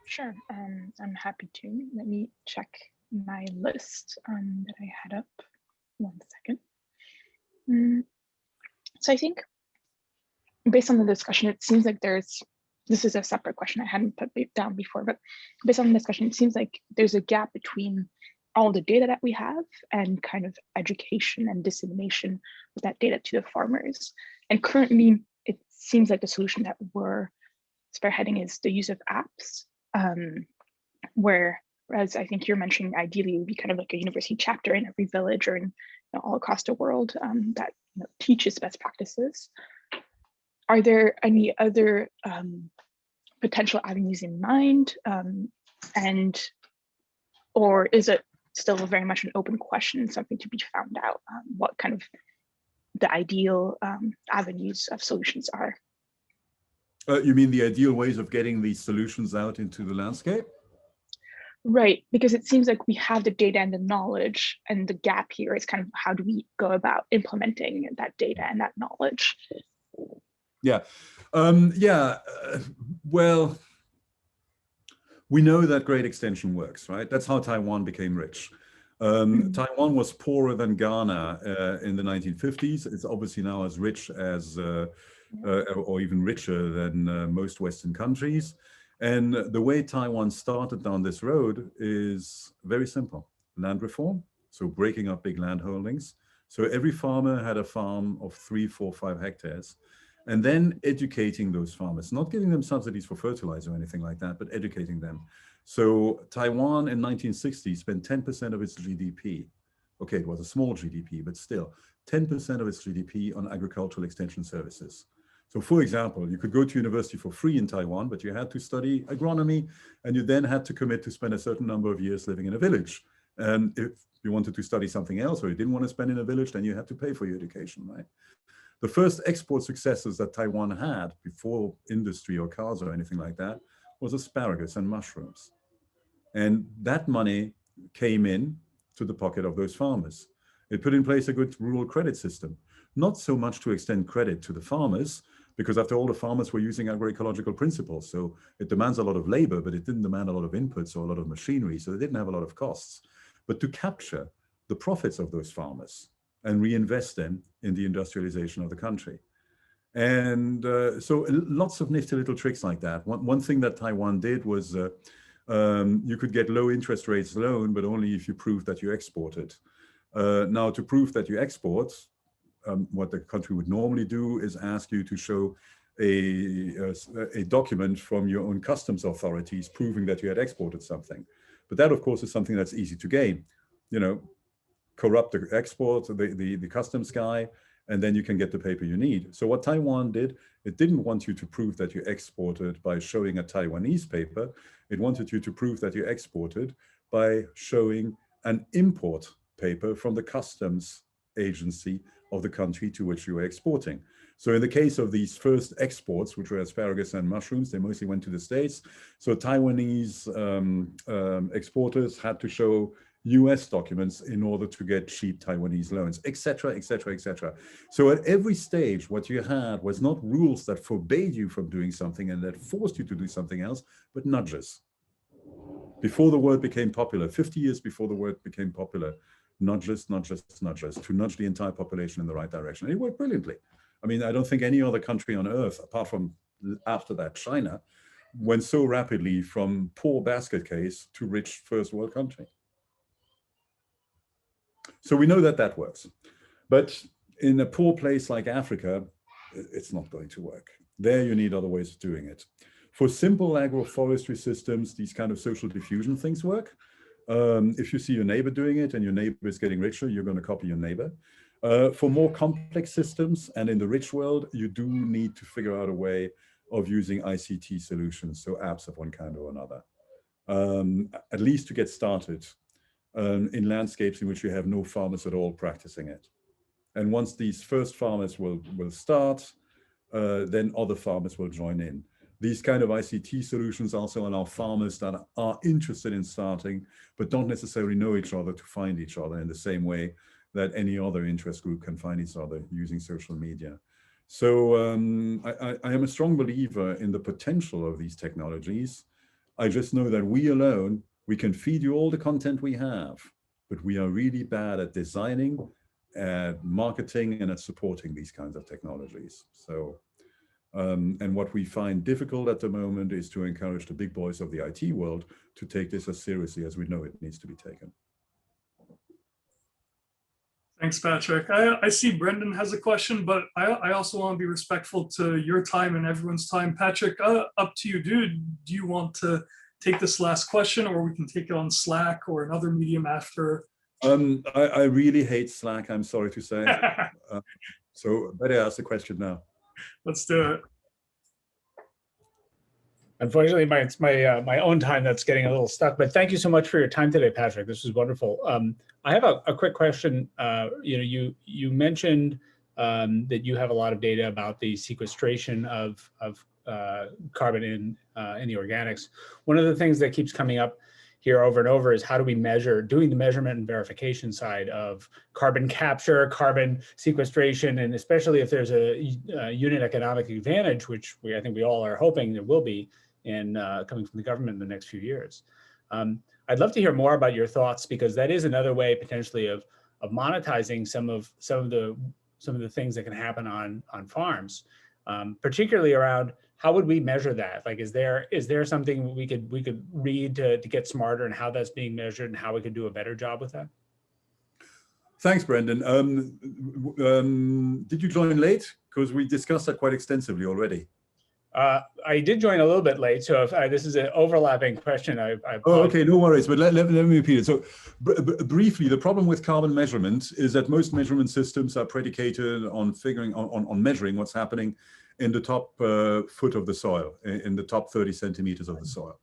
Sure, I'm happy to. Let me check my list that I had up. 1 second. So I think based on the discussion, it seems like this is a separate question I hadn't put down before, but based on the discussion, it seems like there's a gap between all the data that we have and kind of education and dissemination of that data to the farmers. And currently, it seems like the solution that we're spearheading is the use of apps, whereas I think you're mentioning ideally it would be kind of like a university chapter in every village or in all across the world that teaches best practices. Are there any other potential avenues in mind, or is it still very much an open question, something to be found out? What kind of the ideal avenues of solutions are? You mean the ideal ways of getting these solutions out into the landscape? Right, because it seems like we have the data and the knowledge, and the gap here is kind of how do we go about implementing that data and that knowledge? Yeah, well, we know that great extension works, right? That's how Taiwan became rich. Taiwan was poorer than Ghana in the 1950s. It's obviously now as rich as, or even richer than most Western countries. And the way Taiwan started down this road is very simple. Land reform, so breaking up big land holdings. So every farmer had a farm of 3, 4, 5 hectares. And then educating those farmers, not giving them subsidies for fertilizer or anything like that, but educating them. So Taiwan in 1960 spent 10% of its GDP. Okay, it was a small GDP, but still 10% of its GDP on agricultural extension services. So for example, you could go to university for free in Taiwan, but you had to study agronomy, and you then had to commit to spend a certain number of years living in a village. And if you wanted to study something else, or you didn't want to spend in a village, then you had to pay for your education, right? The first export successes that Taiwan had before industry or cars or anything like that was asparagus and mushrooms. And that money came in to the pocket of those farmers. It put in place a good rural credit system, not so much to extend credit to the farmers, because after all, the farmers were using agroecological principles. So it demands a lot of labor, but it didn't demand a lot of inputs or a lot of machinery. So they didn't have a lot of costs, but to capture the profits of those farmers and reinvest them in the industrialization of the country. And so lots of nifty little tricks like that. One thing that Taiwan did was you could get low interest rates loan, but only if you prove that you exported. Now, to prove that you export, what the country would normally do is ask you to show a document from your own customs authorities proving that you had exported something. But that, of course, is something that's easy to gain. Corrupt the export, the customs guy, and then you can get the paper you need. So what Taiwan did, it didn't want you to prove that you exported by showing a Taiwanese paper. It wanted you to prove that you exported by showing an import paper from the customs agency of the country to which you were exporting. So in the case of these first exports, which were asparagus and mushrooms, they mostly went to the States. So Taiwanese exporters had to show US documents in order to get cheap Taiwanese loans, et cetera, et cetera, et cetera. So at every stage, what you had was not rules that forbade you from doing something and that forced you to do something else, but nudges. Before the word became popular, 50 years before the word became popular, nudges, nudges, nudges, to nudge the entire population in the right direction. And it worked brilliantly. I mean, I don't think any other country on earth, apart from after that, China, went so rapidly from poor basket case to rich first world country. So we know that that works. But in a poor place like Africa, it's not going to work. There you need other ways of doing it. For simple agroforestry systems, these kind of social diffusion things work. If you see your neighbor doing it and your neighbor is getting richer, you're going to copy your neighbor. For more complex systems and in the rich world, you do need to figure out a way of using ICT solutions, so apps of one kind or another, at least to get started in landscapes in which you have no farmers at all practicing it. And once these first farmers will start, then other farmers will join in. These kind of ICT solutions also allow farmers that are interested in starting, but don't necessarily know each other to find each other in the same way that any other interest group can find each other using social media. So I am a strong believer in the potential of these technologies. I just know that we alone, we can feed you all the content we have, but we are really bad at designing, at marketing, and at supporting these kinds of technologies. So, and what we find difficult at the moment is to encourage the big boys of the IT world to take this as seriously as we know it needs to be taken. Thanks, Patrick. I see Brendan has a question, but I also want to be respectful to your time and everyone's time. Patrick, up to you, dude. Do you want to take this last question, or we can take it on Slack or another medium after? I really hate Slack, I'm sorry to say. So better ask the question now. Let's do it. Unfortunately, it's my own time that's getting a little stuck, but thank you so much for your time today, Patrick. This was wonderful. I have a quick question. You mentioned that you have a lot of data about the sequestration of carbon in the organics. One of the things that keeps coming up here over and over is how do we measure, doing the measurement and verification side of carbon capture, carbon sequestration, and especially if there's a unit economic advantage, which I think we all are hoping there will be in coming from the government in the next few years. I'd love to hear more about your thoughts, because that is another way potentially of monetizing some of the things that can happen on farms, particularly around how would we measure that? Like, is there something we could read to get smarter and how that's being measured and how we could do a better job with that? Thanks, Brendan. Did you join late? Because we discussed that quite extensively already. I did join a little bit late, so if this is an overlapping question, I oh, okay, no worries, but let me repeat it. So briefly, the problem with carbon measurement is that most measurement systems are predicated on on measuring what's happening in the top foot of the soil, in the top 30 centimeters of the soil.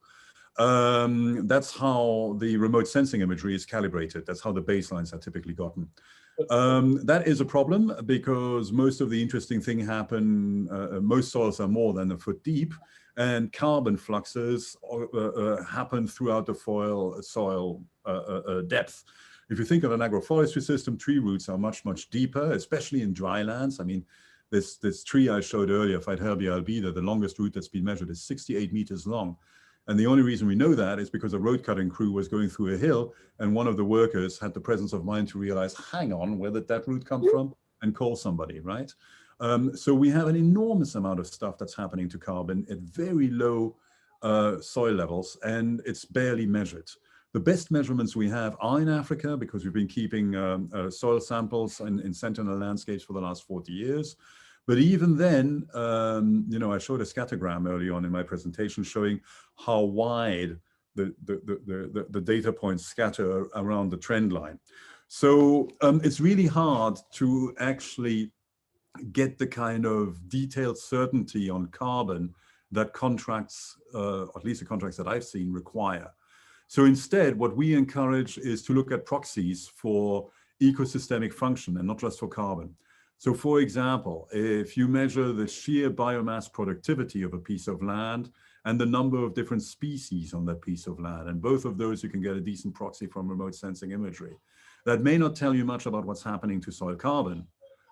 That's how the remote sensing imagery is calibrated. That's how the baselines are typically gotten. That is a problem because most of the interesting things happen, most soils are more than a foot deep, and carbon fluxes happen throughout the soil depth. If you think of an agroforestry system, tree roots are much, much deeper, especially in dry lands. I mean, this tree I showed earlier, Phytherbia albida, the longest root that's been measured is 68 meters long. And the only reason we know that is because a road cutting crew was going through a hill and one of the workers had the presence of mind to realize, hang on, where did that root come from? And call somebody, right? So we have an enormous amount of stuff that's happening to carbon at very low soil levels, and it's barely measured. The best measurements we have are in Africa because we've been keeping soil samples in sentinel landscapes for the last 40 years. But even then, I showed a scattergram early on in my presentation showing how wide the data points scatter around the trend line. So it's really hard to actually get the kind of detailed certainty on carbon that contracts, at least the contracts that I've seen, require. So instead, what we encourage is to look at proxies for ecosystemic function and not just for carbon. So for example, if you measure the sheer biomass productivity of a piece of land and the number of different species on that piece of land, and both of those you can get a decent proxy from remote sensing imagery, that may not tell you much about what's happening to soil carbon,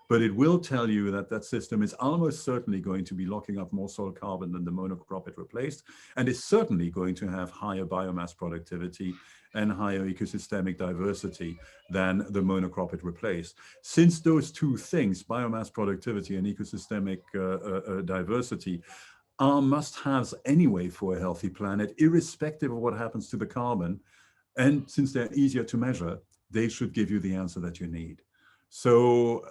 but it will tell you that that system is almost certainly going to be locking up more soil carbon than the monocrop it replaced, and is certainly going to have higher biomass productivity and higher ecosystemic diversity than the monocrop it replaced. Since those two things, biomass productivity and ecosystemic diversity, are must-haves anyway for a healthy planet, irrespective of what happens to the carbon, and since they're easier to measure, they should give you the answer that you need. So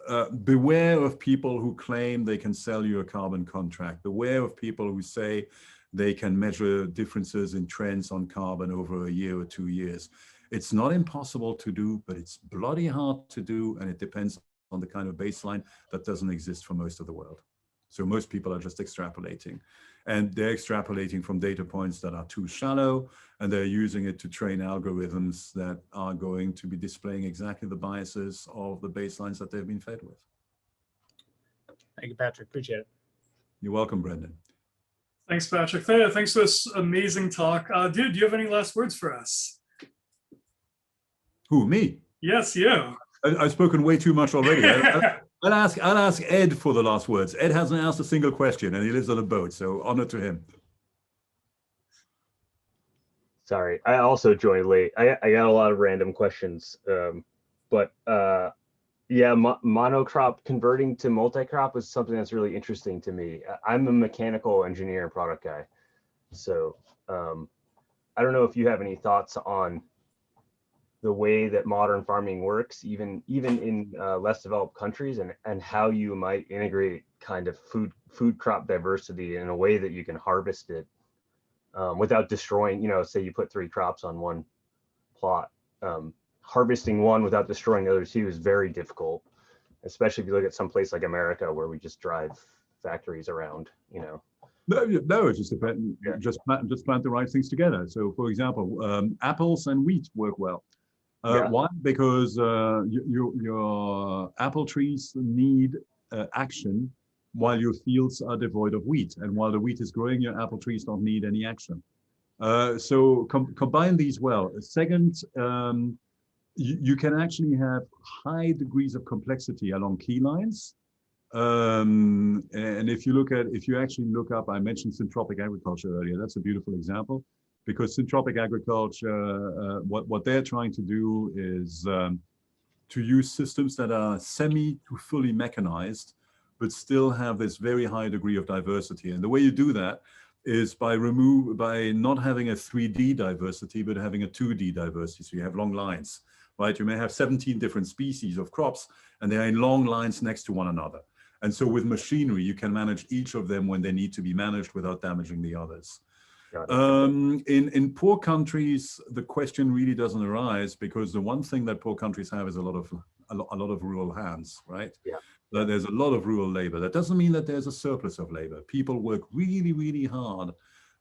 beware of people who claim they can sell you a carbon contract. Beware of people who say they can measure differences in trends on carbon over a year or 2 years. It's not impossible to do, but it's bloody hard to do, and it depends on the kind of baseline that doesn't exist for most of the world. So most people are just extrapolating, and they're extrapolating from data points that are too shallow, and they're using it to train algorithms that are going to be displaying exactly the biases of the baselines that they've been fed with. Thank you, Patrick. Appreciate it. You're welcome, Brendan. Thanks, Patrick. Thanks for this amazing talk. Dude, do you have any last words for us? Who, me? Yes, you. I've spoken way too much already. I'll ask Ed for the last words. Ed hasn't asked a single question, and he lives on a boat, so honor to him. Sorry, I also joined late. I got a lot of random questions, but yeah, monocrop converting to multi-crop is something that's really interesting to me. I'm a mechanical engineer and product guy, so I don't know if you have any thoughts on the way that modern farming works, even in less developed countries, and how you might integrate kind of food crop diversity in a way that you can harvest it without destroying, say you put 3 crops on one plot. Harvesting one without destroying the other 2 is very difficult, especially if you look at some place like America where we just drive factories around, No, it's just just plant the right things together. So, for example, apples and wheat work well. Why? Because your apple trees need action while your fields are devoid of wheat, and while the wheat is growing, your apple trees don't need any action. So combine these well. Second, you can actually have high degrees of complexity along key lines. And if you actually look up, I mentioned syntropic agriculture earlier. That's a beautiful example, because syntropic agriculture, what they're trying to do is to use systems that are semi to fully mechanized, but still have this very high degree of diversity. And the way you do that is by not having a 3D diversity, but having a 2D diversity. So you have long lines, right? You may have 17 different species of crops, and they are in long lines next to one another. And so with machinery, you can manage each of them when they need to be managed without damaging the others. In poor countries, the question really doesn't arise, because the one thing that poor countries have is a lot of rural hands, right? Yeah. There's a lot of rural labor. That doesn't mean that there's a surplus of labor. People work really, really hard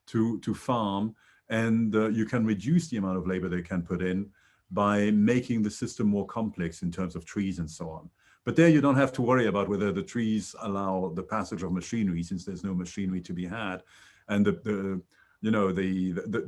to farm, and you can reduce the amount of labor they can put in by making the system more complex in terms of trees and so on. But there you don't have to worry about whether the trees allow the passage of machinery, since there's no machinery to be had. And the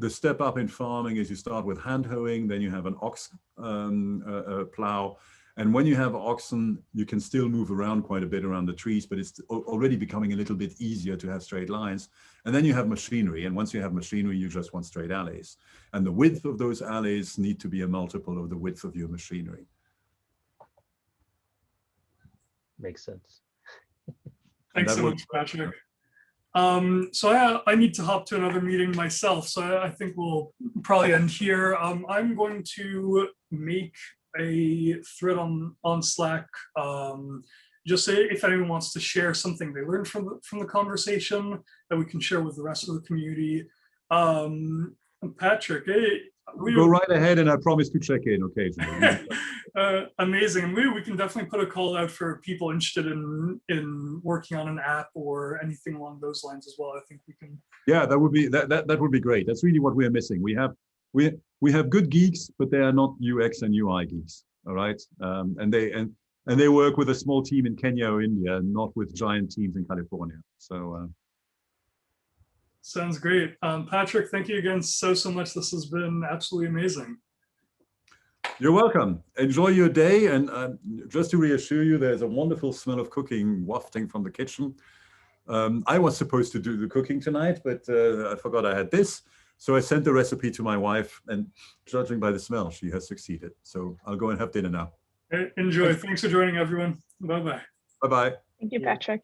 step up in farming is you start with hand hoeing, then you have an ox plow. And when you have oxen, you can still move around quite a bit around the trees, but it's already becoming a little bit easier to have straight lines. And then you have machinery. And once you have machinery, you just want straight alleys. And the width of those alleys need to be a multiple of the width of your machinery. Makes sense. Thanks so much, Patrick. So I need to hop to another meeting myself, so I think we'll probably end here. I'm going to make a thread on Slack, just say if anyone wants to share something they learned from the conversation that we can share with the rest of the community. Patrick, go right ahead, and I promise to check in occasionally. Amazing. We can definitely put a call out for people interested in working on an app or anything along those lines as well. I think we can. Yeah, that would be great. That's really what we are missing. We have good geeks, but they are not UX and UI geeks. All right, and they work with a small team in Kenya or India, not with giant teams in California. So. Sounds great. Patrick, thank you again so much. This has been absolutely amazing. You're welcome. Enjoy your day. And just to reassure you, there's a wonderful smell of cooking wafting from the kitchen. I was supposed to do the cooking tonight, but I forgot I had this. So I sent the recipe to my wife, and judging by the smell, she has succeeded. So I'll go and have dinner now. Enjoy. Thanks for joining, everyone. Bye-bye. Bye-bye. Thank you, Patrick.